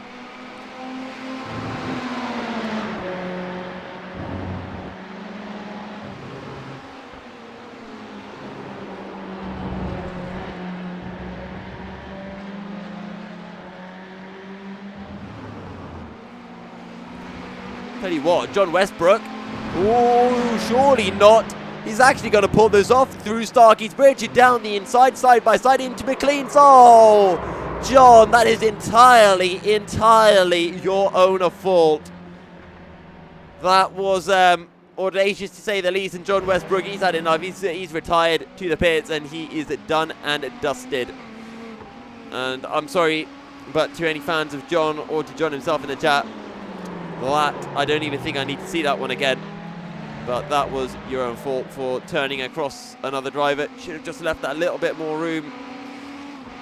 [SPEAKER 1] Tell you what, John Westbrook, oh, surely not. He's actually going to pull this off through Starkey's Bridge, down the inside, side by side into McLean's. Oh, John, that is entirely your own fault. That was audacious to say the least, and John Westbrook, he's had enough. He's retired to the pits, and he is done and dusted. And I'm sorry, but to any fans of John or to John himself in the chat, that, I don't even think I need to see that one again. But that was your own fault for turning across another driver. Should have just left that little bit more room.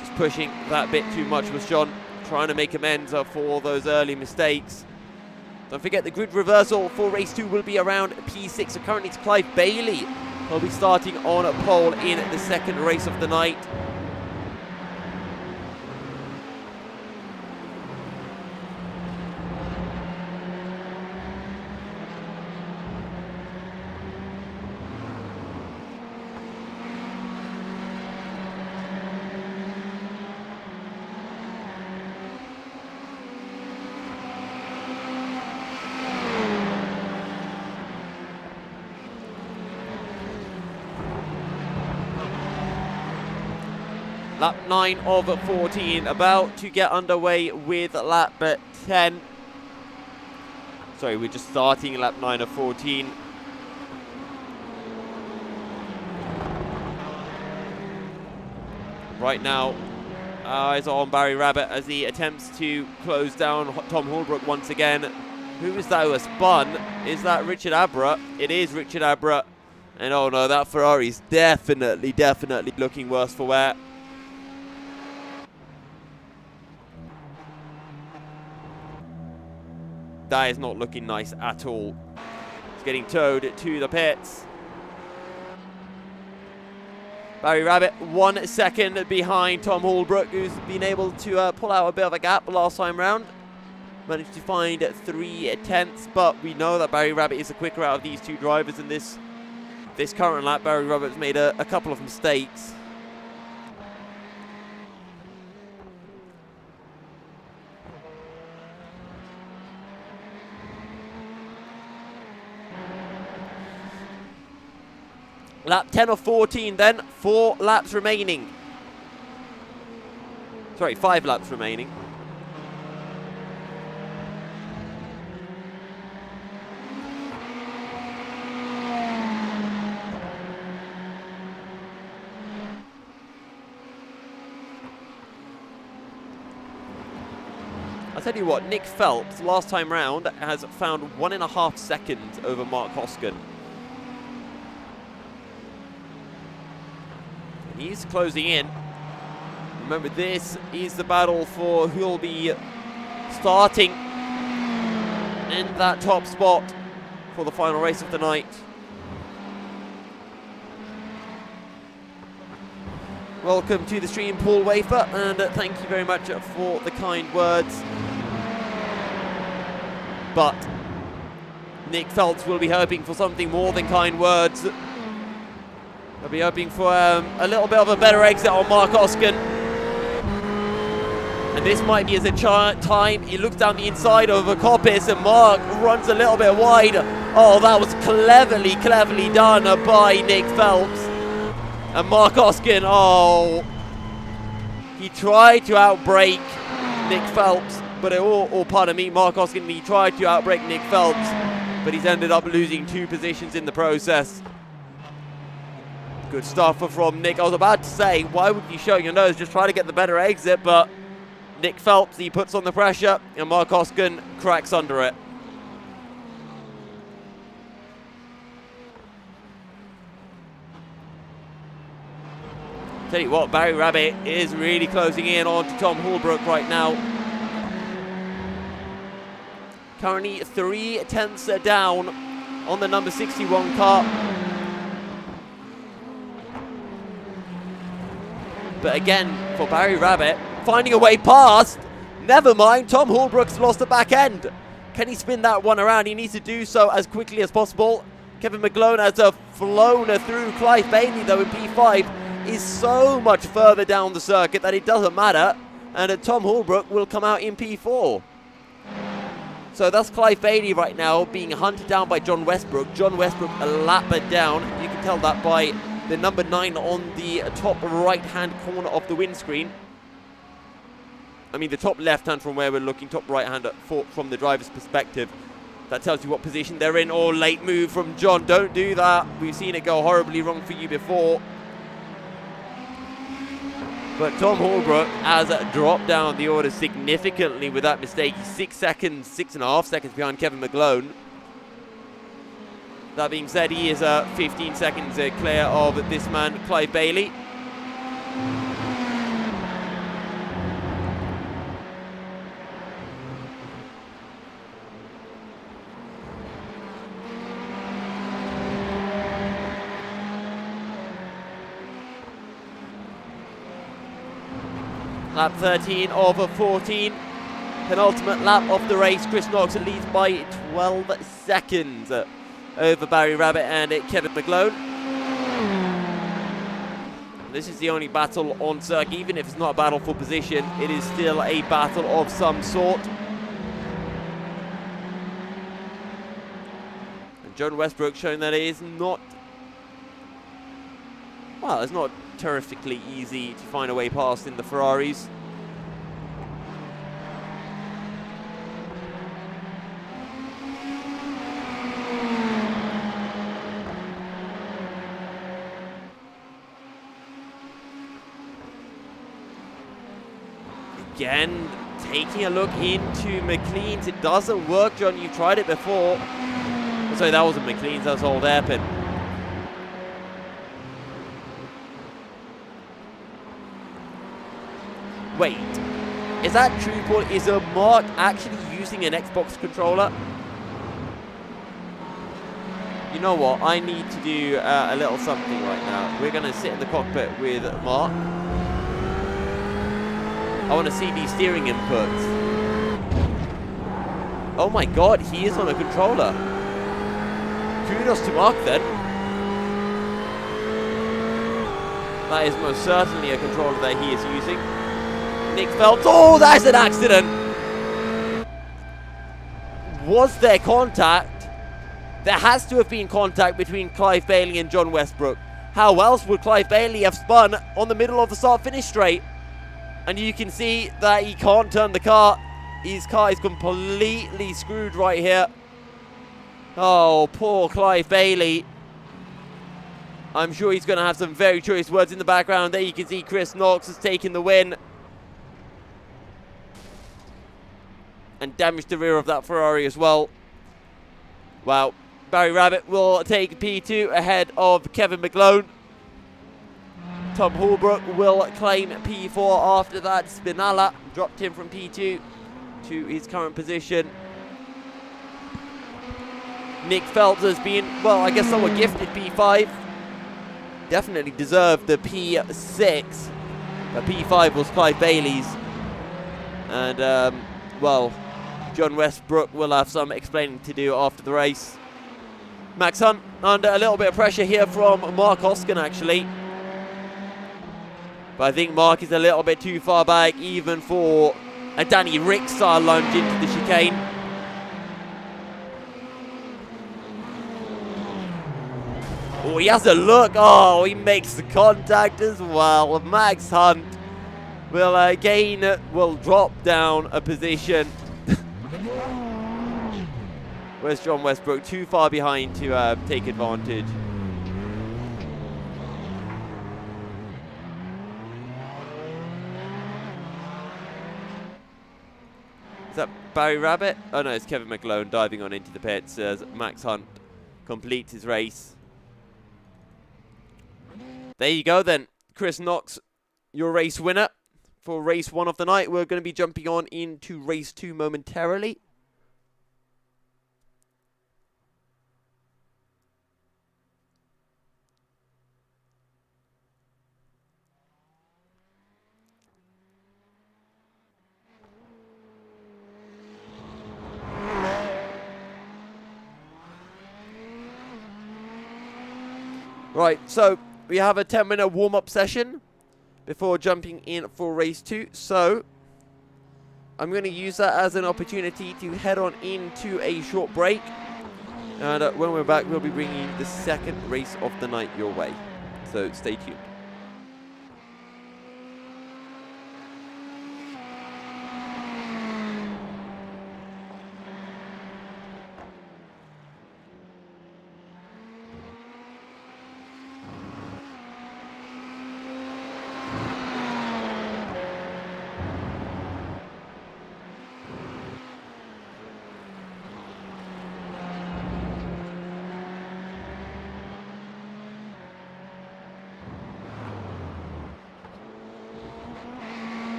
[SPEAKER 1] Just pushing that bit too much was John, trying to make amends for those early mistakes. Don't forget the grid reversal for race 2 will be around P6. So currently it's Clive Bailey. He'll be starting on a pole in the second race of the night. Lap 9 of 14, about to get underway with lap 10. Sorry, we're just starting lap 9 of 14. Right now, eyes are on Barry Rabbit as he attempts to close down Tom Holbrook once again. Who is that who has spun? Is that Richard Abra? It is Richard Abra. And oh no, that Ferrari's definitely looking worse for wear. That is not looking nice at all. It's getting towed to the pits. Barry Rabbit 1 second behind Tom Holbrook, who's been able to pull out a bit of a gap last time round. Managed to find 3 tenths, but we know that Barry Rabbit is the quicker out of these two drivers in this current lap. Barry Rabbit's made a couple of mistakes. Lap 10 of 14 then, 4 laps remaining. Sorry, 5 laps remaining. I'll tell you what, Nick Phelps, last time round, has found 1.5 seconds over Mark Hoskin. He's closing in. Remember, this is the battle for who'll be starting in that top spot for the final race of the night. Welcome to the stream, Paul Wafer, and thank you very much for the kind words. But Nick Phelps will be hoping for something more than kind words. I'll be hoping for a little bit of a better exit on Mark Hoskin. And this might be as a time. He looks down the inside of a coppice, and Mark runs a little bit wide. Oh, that was cleverly done by Nick Phelps. And Mark Hoskin, oh, he tried to outbrake Nick Phelps, but pardon me, Mark Hoskin, he tried to outbrake Nick Phelps, but he's ended up losing 2 positions in the process. Good stuff from Nick. I was about to say, why would you show your nose? Just try to get the better exit, but Nick Phelps, he puts on the pressure, and Mark Hoskin cracks under it. Tell you what, Barry Rabbit is really closing in on to Tom Holbrook right now. Currently 3/10 down on the number 61 car. But again, for Barry Rabbit, finding a way past. Never mind, Tom Holbrook's lost the back end. Can he spin that one around? He needs to do so as quickly as possible. Kevin McGlone has flown through. Clive Bailey, though, in P5, is so much further down the circuit that it doesn't matter. And Tom Holbrook will come out in P4. So that's Clive Bailey right now being hunted down by John Westbrook. John Westbrook a lap down. You can tell that by the number 9 on the top right-hand corner of the windscreen. I mean, the top left-hand from where we're looking, top right-hand from the driver's perspective. That tells you what position they're in. Oh, late move from John. Don't do that. We've seen it go horribly wrong for you before. But Tom Holbrook has dropped down the order significantly with that mistake. He's 6.5 seconds behind Kevin McGlone. That being said, he is 15 seconds clear of this man, Clive Bailey. Lap 13 of 14. Penultimate lap of the race. Chris Knox leads by 12 seconds over Barry Rabbit and Kevin McGlone. This is the only battle on circuit. Even if it's not a battle for position, it is still a battle of some sort. And John Westbrook showing that it is not, well, it's not terrifically easy to find a way past in the Ferraris. Again, taking a look into McLean's. It doesn't work, John. You've tried it before. Oh, sorry, that wasn't McLean's, that was Old Airpin. Wait, is that true, Paul? Is Mark actually using an Xbox controller? You know what? I need to do a little something right now. We're going to sit in the cockpit with Mark. I want to see these steering inputs. Oh my god, he is on a controller. Kudos to Mark then. That is most certainly a controller that he is using. Nick Phelps, oh, that's an accident! Was there contact? There has to have been contact between Clive Bailey and John Westbrook. How else would Clive Bailey have spun on the middle of the start-finish straight? And you can see that he can't turn the car. His car is completely screwed right here. Oh, poor Clive Bailey. I'm sure he's going to have some very choice words in the background. There you can see Chris Knox has taken the win. And damaged the rear of that Ferrari as well. Wow. Barry Rabbit will take P2 ahead of Kevin McGlone. Tom Holbrook will claim P4 after that. Spinella dropped him from P2 to his current position. Nick Phelps has been, well, I guess somewhat gifted P5. Definitely deserved the P6. The P5 was Clive Bailey's. And, well, John Westbrook will have some explaining to do after the race. Max Hunt under a little bit of pressure here from Mark Hoskin, actually. But I think Mark is a little bit too far back, even for a Danny Rick-style lunge into the chicane. Oh, he has a look. Oh, he makes the contact as well. Max Hunt will drop down a position. Where's John Westbrook? Too far behind to take advantage. Is that Barry Rabbit? Oh no, it's Kevin McLone diving on into the pits as Max Hunt completes his race. There you go then. Chris Knox, your race winner for race 1 of the night. We're going to be jumping on into race 2 momentarily. Right, so we have a 10-minute warm-up session before jumping in for race 2. So I'm going to use that as an opportunity to head on into a short break. And when we're back, we'll be bringing the second race of the night your way. So stay tuned.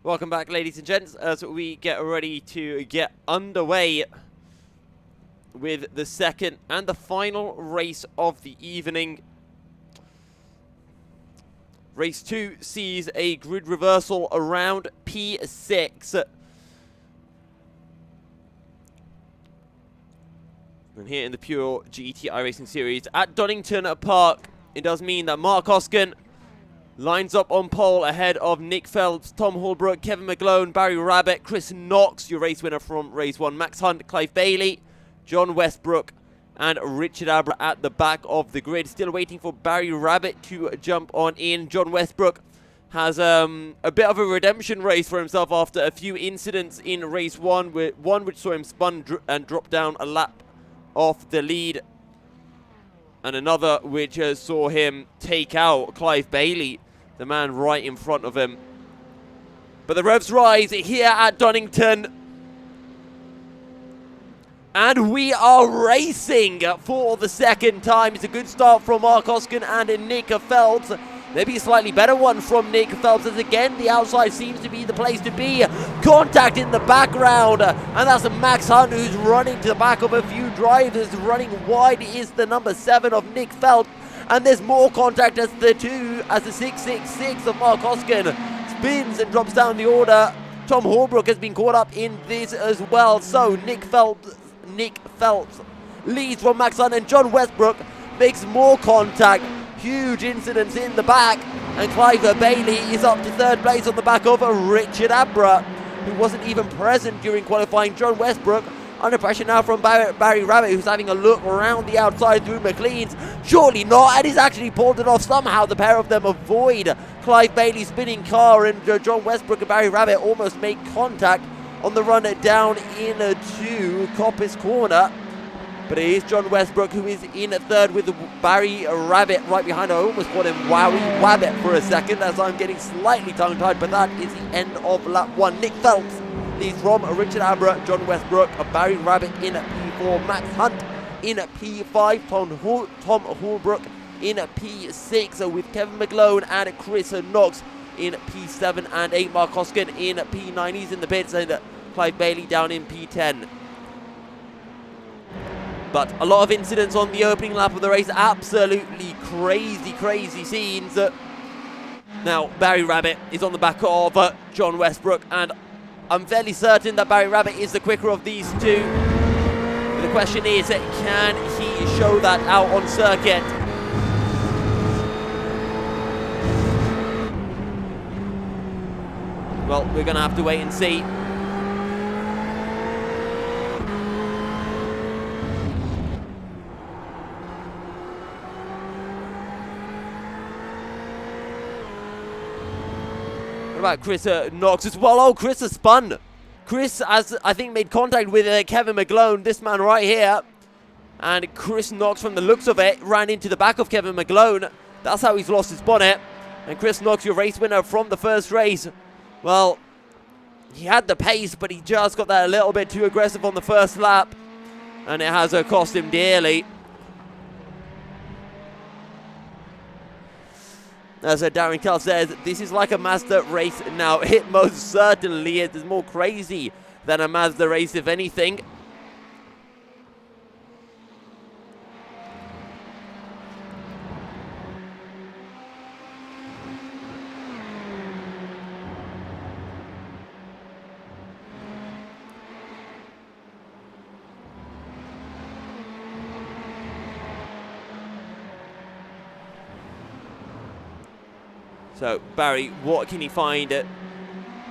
[SPEAKER 1] Welcome back, ladies and gents, as we get ready to get underway with the second and the final race of the evening. Race 2 sees a grid reversal around P6. And here in the PureGT iRacing series at Donington Park, it does mean that Mark Hoskin lines up on pole ahead of Nick Phelps, Tom Holbrook, Kevin McGlone, Barry Rabbit, Chris Knox, your race winner from race 1, Max Hunt, Clive Bailey, John Westbrook, and Richard Abra at the back of the grid. Still waiting for Barry Rabbit to jump on in. John Westbrook has a bit of a redemption race for himself after a few incidents in race 1, one which saw him spun and drop down a lap off the lead, and another which saw him take out Clive Bailey, the man right in front of him. But the revs rise here at Donington, and we are racing for the second time. It's a good start from Mark Hoskin and Nick Phelps. Maybe a slightly better one from Nick Phelps, as again the outside seems to be the place to be. Contact in the background, and that's Max Hunt who's running to the back of a few drivers. Running wide is the number 7 of Nick Phelps, and there's more contact as the 666 of Mark Hoskin spins and drops down the order. Tom Holbrook has been caught up in this as well. So Nick Phelps leads from Max Hunt, and John Westbrook makes more contact. Huge incidents in the back, and Clive Bailey is up to 3rd place on the back of Richard Abra, who wasn't even present during qualifying. John Westbrook under pressure now from Barry Rabbit, who's having a look around the outside through McLean's. Surely not, and he's actually pulled it off somehow. The pair of them avoid Clive Bailey's spinning car, and John Westbrook and Barry Rabbit almost make contact on the run down into Coppice Corner. But it is John Westbrook who is in 3rd with Barry Rabbit right behind. I almost called him Wowie Wabbit for a second, as I'm getting slightly tongue-tied, but that is the end of lap 1. Nick Phelps leads from Richard Abra, John Westbrook, Barry Rabbit in P4, Max Hunt in P5, Tom Holbrook in P6, with Kevin McGlone and Chris Knox in P7 and 8. Mark Hoskin in P9, he's in the pits, and Clive Bailey down in P10. But a lot of incidents on the opening lap of the race. Absolutely crazy scenes. Now, Barry Rabbit is on the back of John Westbrook, and I'm fairly certain that Barry Rabbit is the quicker of these two. But the question is, can he show that out on circuit? Well, we're going to have to wait and see. What about Chris Knox as well? Oh, Chris has spun. Chris has, I think, made contact with Kevin McGlone, this man right here. And Chris Knox, from the looks of it, ran into the back of Kevin McGlone. That's how he's lost his bonnet. And Chris Knox, your race winner from the first race. Well, he had the pace, but he just got that a little bit too aggressive on the first lap. And it has cost him dearly. As Darren Kell says, this is like a Mazda race now. It most certainly is. It's more crazy than a Mazda race, if anything. So, Barry, what can he find?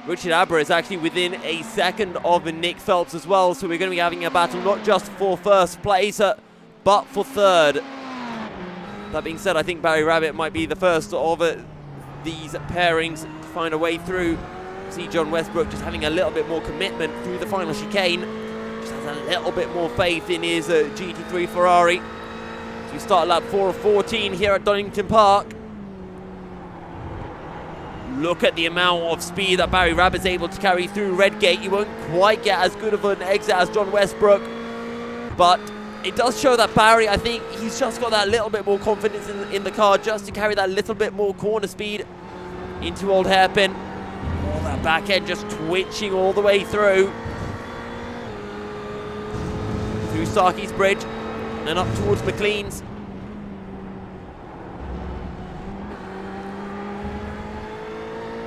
[SPEAKER 1] Richard Abra is actually within a second of Nick Phelps as well, so we're going to be having a battle not just for first place, but for 3rd. That being said, I think Barry Rabbit might be the first of these pairings to find a way through. See John Westbrook just having a little bit more commitment through the final chicane. Just has a little bit more faith in his GT3 Ferrari. So we start lap 4 of 14 here at Donington Park. Look at the amount of speed that Barry Rabbit's able to carry through Redgate. He won't quite get as good of an exit as John Westbrook, but it does show that Barry, I think he's just got that little bit more confidence in the car, just to carry that little bit more corner speed into Old Hairpin. Oh, that That back end just twitching all the way through Starkey's Bridge and up towards McLean's.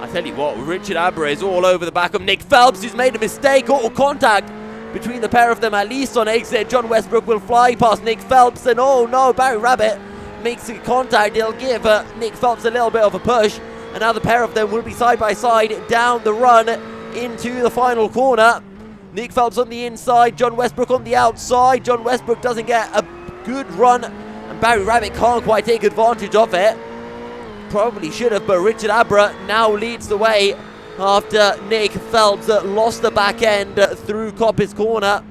[SPEAKER 1] I tell you what, Richard Abra is all over the back of Nick Phelps, who's made a mistake. Auto contact between the pair of them, at least on exit. John Westbrook will fly past Nick Phelps, and oh no, Barry Rabbit makes a contact. He'll give Nick Phelps a little bit of a push, and now the pair of them will be side by side down the run into the final corner. Nick Phelps on the inside, John Westbrook on the outside. John Westbrook doesn't get a good run, and Barry Rabbit can't quite take advantage of it. Probably should have, but Richard Abra now leads the way after Nick Phelps lost the back end through Coppice Corner.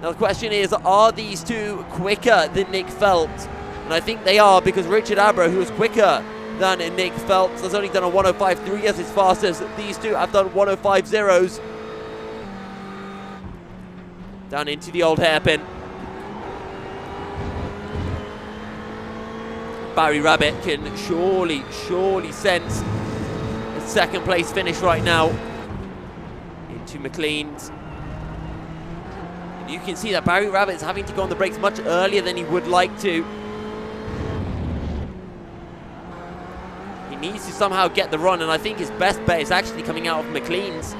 [SPEAKER 1] Now the question is, are these two quicker than Nick Phelps? And I think they are, because Richard Abra, who is quicker than Nick Phelps, has only done a 105.3 as his fastest. These two have done 105.0s. Down into the old hairpin. Barry Rabbit can surely sense a second place finish right now into McLean's. And you can see that Barry Rabbit's having to go on the brakes much earlier than he would like to. He needs to somehow get the run, and I think his best bet is actually coming out of McLean's.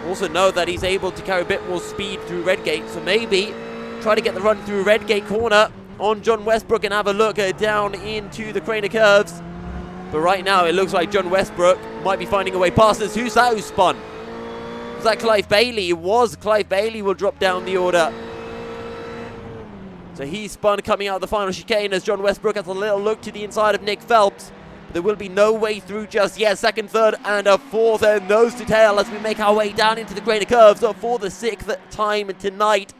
[SPEAKER 1] Also know that he's able to carry a bit more speed through Redgate, so maybe try to get the run through Redgate Corner on John Westbrook and have a look down into the Craner Curves. But right now it looks like John Westbrook might be finding a way past us. Who's that who spun? Was that Clive Bailey? It was. Clive Bailey will drop down the order. So he spun coming out of the final chicane as John Westbrook has a little look to the inside of Nick Phelps. There will be no way through just yet. Second, third, and a fourth, and nose to tail as we make our way down into the Craner Curves for the sixth time tonight.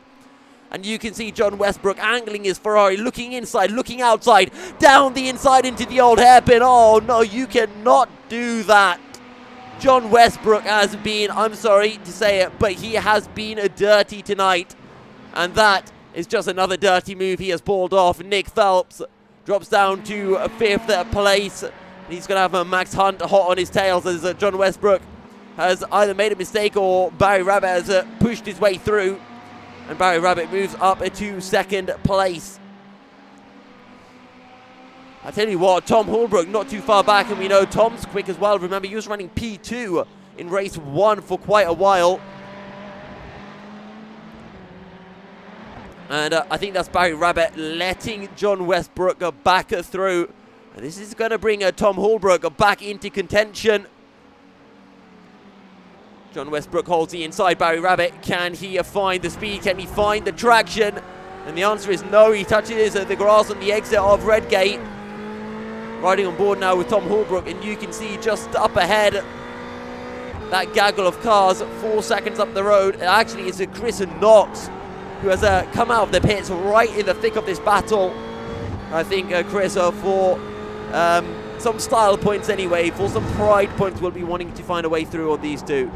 [SPEAKER 1] And you can see John Westbrook angling his Ferrari, looking inside, looking outside, down the inside into the old hairpin. Oh no, you cannot do that. John Westbrook has been, I'm sorry to say it, but he has been dirty tonight. And that is just another dirty move he has pulled off. Nick Phelps drops down to fifth place. He's going to have a Max Hunt hot on his tails as John Westbrook has either made a mistake or Barry Rabbit has pushed his way through. And Barry Rabbit moves up to second place. I tell you what, Tom Holbrook not too far back, and we know Tom's quick as well. Remember, he was running P2 in race 1 for quite a while. And I think that's Barry Rabbit letting John Westbrook back through. And this is going to bring Tom Holbrook back into contention. John Westbrook holds the inside. Barry Rabbit, can he find the speed? Can he find the traction? And the answer is no. He touches the grass on the exit of Redgate. Riding on board now with Tom Holbrook, and you can see just up ahead that gaggle of cars 4 seconds up the road. It actually is Chris Knox who has come out of the pits right in the thick of this battle. I think Chris, for some style points anyway, for some pride points, will be wanting to find a way through on these two.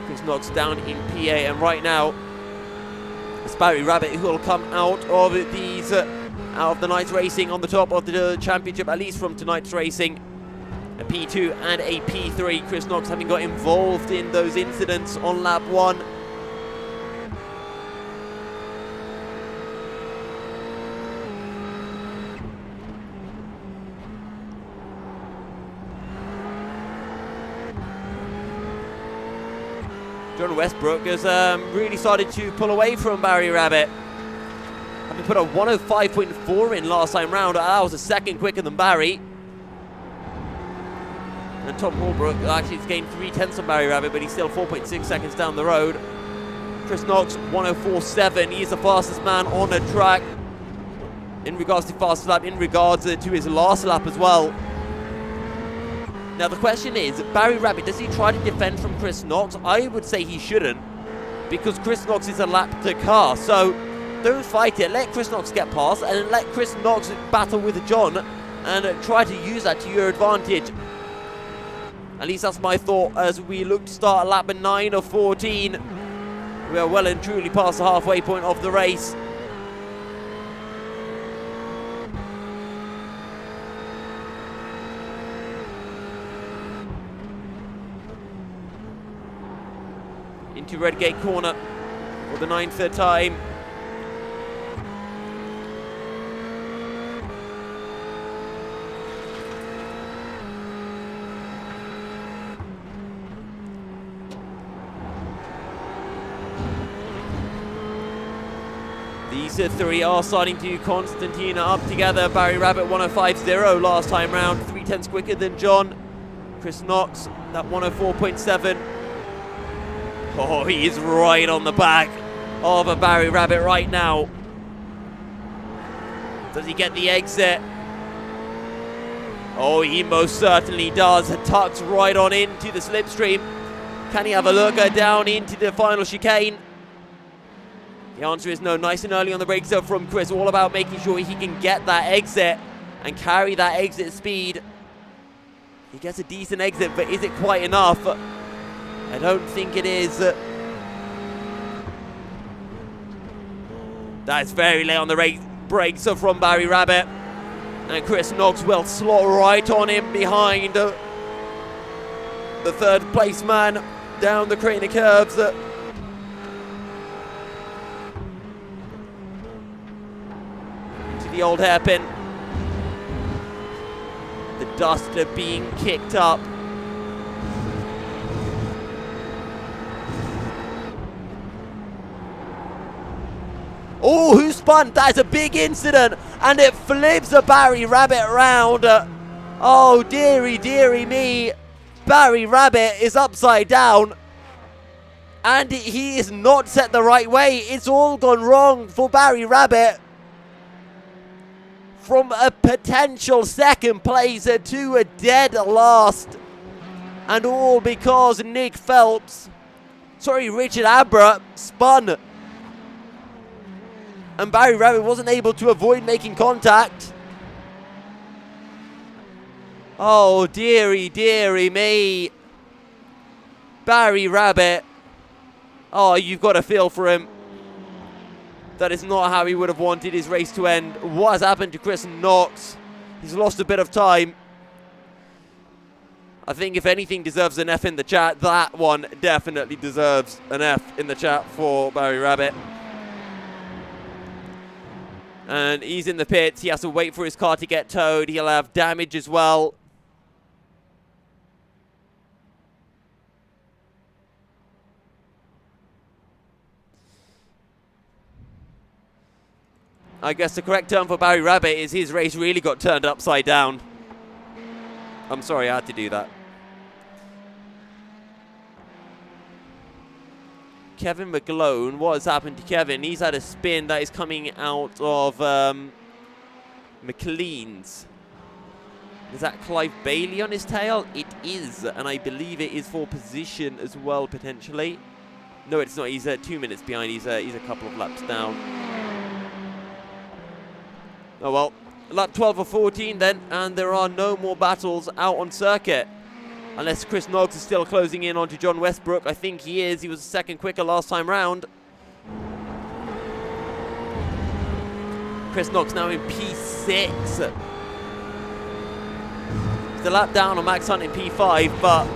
[SPEAKER 1] Chris Knox down in PA, and right now it's Barry Rabbit who will come out of these out of the night's racing on the top of the championship, at least from tonight's racing. A P2 and a P3. Chris Knox having got involved in those incidents on lap 1. John Westbrook has really started to pull away from Barry Rabbit. Having put a 105.4 in last time round, that was a second quicker than Barry. And Tom Holbrook actually has gained 3/10 on Barry Rabbit, but he's still 4.6 seconds down the road. Chris Knox, 104.7. He's the fastest man on the track in regards to fastest lap, in regards to his last lap as well. Now the question is, Barry Rabbit, does he try to defend from Chris Knox? I would say he shouldn't, because Chris Knox is a lapped car. So don't fight it. Let Chris Knox get past, and let Chris Knox battle with John and try to use that to your advantage. At least that's my thought as we look to start lap 9 of 14. We are well and truly past the halfway point of the race. Into Redgate corner for the 9th time. These three are starting to Constantina up together. Barry Rabbit 105.0 last time round, 3/10 quicker than John. Chris Knox, that 104.7. Oh, he is right on the back of a Barry Rabbit right now. Does he get the exit? Oh, he most certainly does. Tucks right on into the slipstream. Can he have a look down into the final chicane? The answer is no. Nice and early on the brakes from Chris. All about making sure he can get that exit and carry that exit speed. He gets a decent exit, but is it quite enough? I don't think it is. That's very late on the brakes from Barry Rabbit. And Chris Knox will slot right on him behind the 3rd place man down the Crater curves. The old hairpin. The dust being kicked up. Oh, who spun? That's a big incident, and it flips the Barry Rabbit round. Oh, dearie, dearie me. Barry Rabbit is upside down, and he is not set the right way. It's all gone wrong for Barry Rabbit. From a potential 2nd place to a dead last. And all because Richard Abra spun. And Barry Rabbit wasn't able to avoid making contact. Oh, dearie, dearie me. Barry Rabbit. Oh, you've got a feel for him. That is not how he would have wanted his race to end. What has happened to Chris Knox? He's lost a bit of time. I think if anything deserves an F in the chat, that one definitely deserves an F in the chat for Barry Rabbit. And he's in the pits. He has to wait for his car to get towed. He'll have damage as well. I guess the correct term for Barry Rabbit is his race really got turned upside down. I'm sorry, I had to do that. Kevin McGlone, what has happened to Kevin? He's had a spin that is coming out of McLean's. Is that Clive Bailey on his tail? It is, and I believe it is for position as well, potentially. No, it's not. He's 2 minutes behind. He's a couple of laps down. Oh well, lap 12 of 14 then, and there are no more battles out on circuit. Unless Chris Knox is still closing in onto John Westbrook. I think he is. He was a 2nd quicker last time round. Chris Knox now in P6. He's a lap down on Max Hunt in P5, but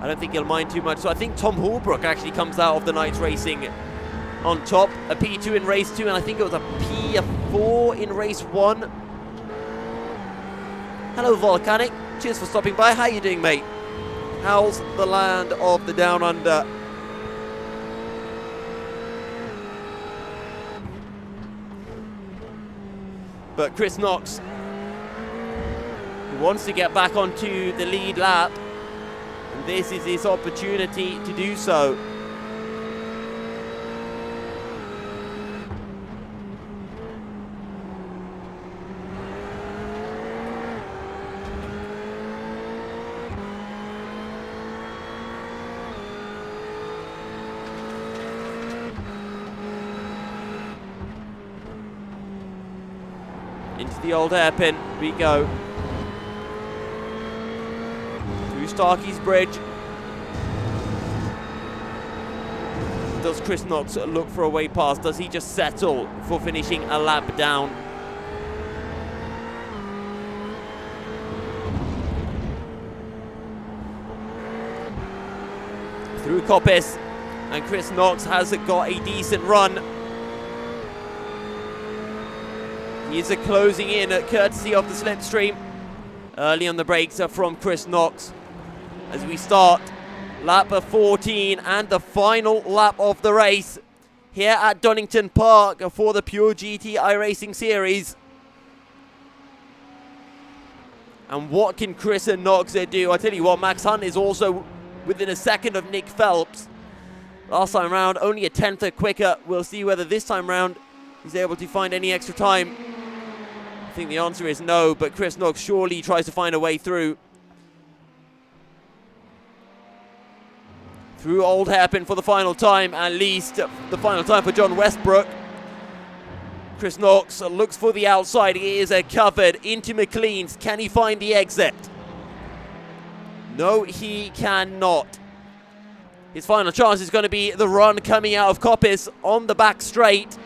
[SPEAKER 1] I don't think he'll mind too much. So I think Tom Holbrook actually comes out of the night's racing on top. A P2 in race 2, and I think it was a P4 in race 1. Hello, Volcanic. Cheers for stopping by. How you doing, mate? How's the land of the Down Under? But Chris Knox, who wants to get back onto the lead lap, and this is his opportunity to do so. Into the old hairpin we go. Who's Starkey's bridge. Does Chris Knox look for a way past? Does he just settle for finishing a lap down? Through Coppice, and Chris Knox has got a decent run. He is closing in courtesy of the slipstream. Early on the brakes from Chris Knox as we start lap 14 and the final lap of the race here at Donington Park for the PureGT iRacing series. And what can Chris and Knox do? I tell you what, Max Hunt is also within a second of Nick Phelps. Last time round, only a tenth quicker. We'll see whether this time round he's able to find any extra time. I think the answer is no, but Chris Knox surely tries to find a way through. Through Old Hairpin for the final time, at least the final time for John Westbrook. Chris Knox looks for the outside. He is covered into McLean's. Can he find the exit? No, he cannot. His final chance is going to be the run coming out of Coppice on the back straight.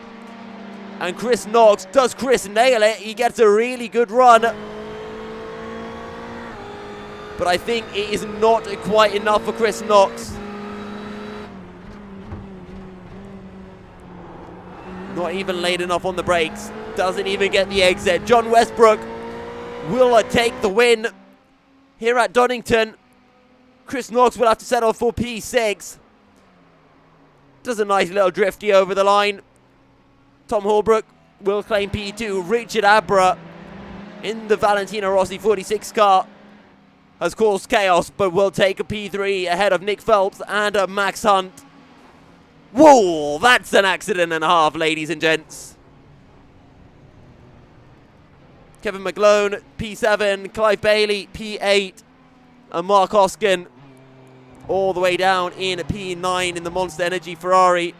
[SPEAKER 1] And Chris Knox, does Chris nail it? He gets a really good run. But I think it is not quite enough for Chris Knox. Not even late enough on the brakes. Doesn't even get the exit. John Westbrook will take the win here at Donington. Chris Knox will have to settle for P6. Does a nice little drifty over the line. Tom Holbrook will claim P2. Richard Abra in the Valentino Rossi 46 car has caused chaos, but will take a P3 ahead of Nick Phelps and Max Hunt. Whoa, that's an accident and a half, ladies and gents. Kevin McGlone, P7, Clive Bailey, P8, and Mark Hoskin all the way down in a P9 in the Monster Energy Ferrari.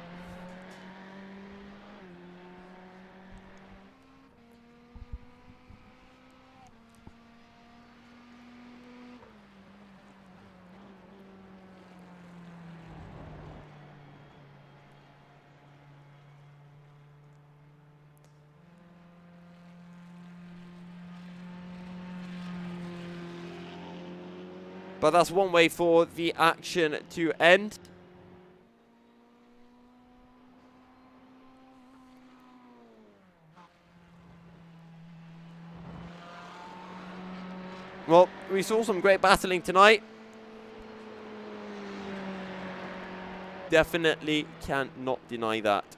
[SPEAKER 1] But that's one way for the action to end. Well, we saw some great battling tonight. Definitely cannot deny that.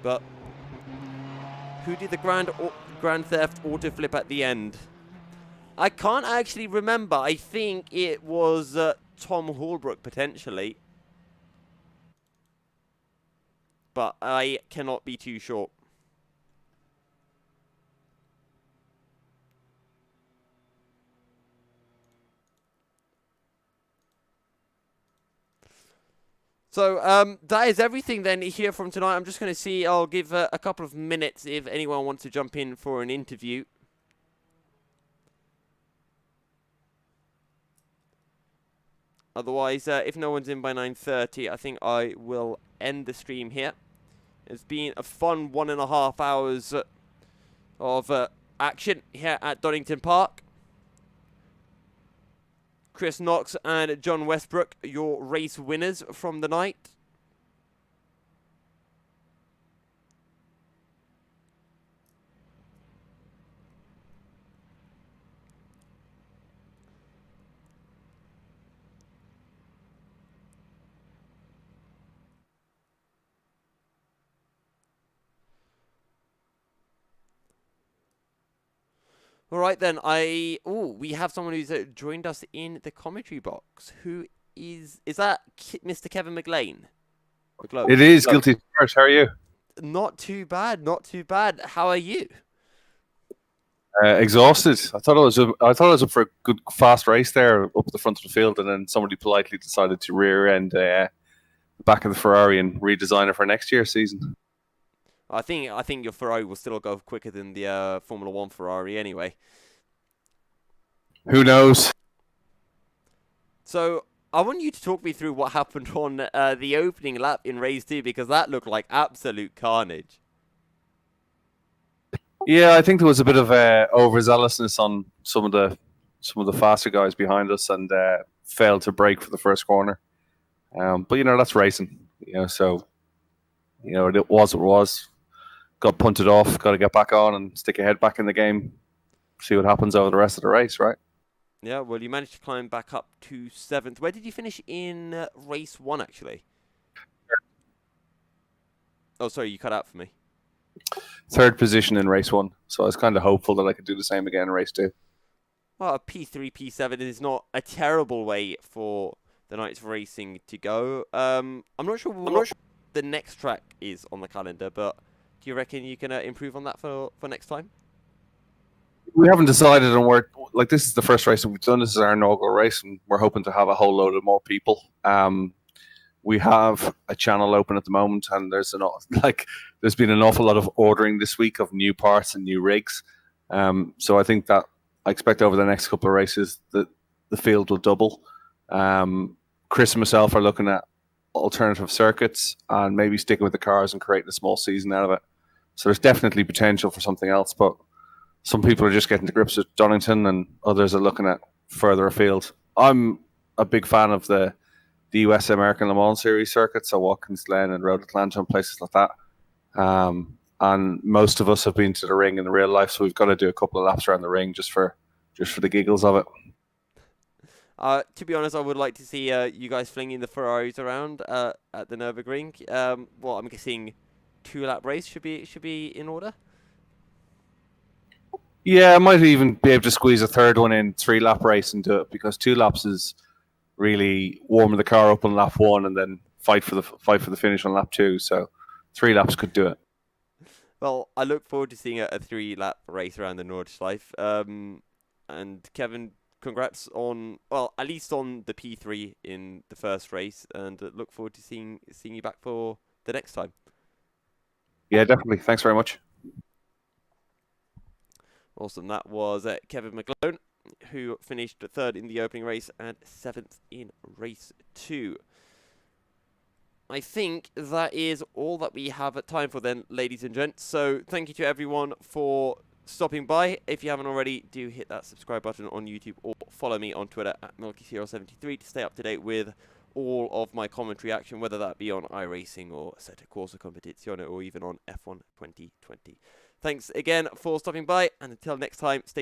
[SPEAKER 1] But who did the Grand Theft Auto flip at the end? I can't actually remember. I think it was Tom Holbrook potentially. But I cannot be too sure. So that is everything then here from tonight. I'm just going to see, I'll give a couple of minutes if anyone wants to jump in for an interview. Otherwise, if no one's in by 9:30, I think I will end the stream here. It's been a fun 1.5 hours of action here at Donington Park. Chris Knox and John Westbrook, your race winners from the night. All right then, we have someone who's joined us in the commentary box. Who is that Mr. Kevin McLean?
[SPEAKER 4] It is. Guilty as charged. How are you?
[SPEAKER 1] Not too bad, not too bad. How are you?
[SPEAKER 4] Exhausted. I thought I was up for a good fast race there up at the front of the field, and then somebody politely decided to rear end the back of the Ferrari and redesign it for next year's season.
[SPEAKER 1] I think your Ferrari will still go quicker than the Formula One Ferrari anyway.
[SPEAKER 4] Who knows?
[SPEAKER 1] So I want you to talk me through what happened on the opening lap in race 2, because that looked like absolute carnage.
[SPEAKER 4] Yeah, I think there was a bit of overzealousness on some of the faster guys behind us, and failed to brake for the first corner. But that's racing. So it was what it was. Got punted off. Got to get back on and stick your head back in the game. See what happens over the rest of the race, right?
[SPEAKER 1] Yeah, well, you managed to climb back up to 7th. Where did you finish in race 1, actually? Oh, sorry, you cut out for me.
[SPEAKER 4] 3rd position in race 1. So I was kind of hopeful that I could do the same again in race 2.
[SPEAKER 1] Well, a P3, P7 is not a terrible way for the Knights Racing to go. I'm not sure what the next track is on the calendar, but do you reckon you can improve on that for next time?
[SPEAKER 4] We haven't decided, and this is the first race that we've done. This is our inaugural race, and we're hoping to have a whole load of more people. We have a channel open at the moment, and there's been an awful lot of ordering this week of new parts and new rigs. So I think that I expect over the next couple of races that the field will double. Chris and myself are looking at alternative circuits and maybe sticking with the cars and creating a small season out of it. So there's definitely potential for something else, but some people are just getting to grips with Donington, and others are looking at further afield. I'm a big fan of the US American Le Mans Series circuit, so Watkins Glen and Road Atlanta and places like that. And most of us have been to the ring in real life, so we've got to do a couple of laps around the ring just for the giggles of it.
[SPEAKER 1] To be honest, I would like to see you guys flinging the Ferraris around at the Nürburgring. Well, I'm guessing 2-lap race should be in order.
[SPEAKER 4] Yeah, I might even be able to squeeze a third one in, 3-lap race and do it, because 2 laps is really warming the car up on lap 1 and then fight for the finish on lap 2. So 3 laps could do it.
[SPEAKER 1] Well, I look forward to seeing a 3-lap race around the Nordschleife. And Kevin, congrats on, well, at least on the P3 in the first race, and look forward to seeing you back for the next time.
[SPEAKER 4] Yeah, definitely. Thanks very much.
[SPEAKER 1] Awesome. That was Kevin McLean, who finished 3rd in the opening race and 7th in race 2. I think that is all that we have time for then, ladies and gents. So thank you to everyone for stopping by. If you haven't already, do hit that subscribe button on YouTube or follow me on Twitter at Milky073 to stay up to date with all of my commentary action, whether that be on iRacing or Assetto Corsa Competizione or even on F1 2020. Thanks again for stopping by, and until next time, stay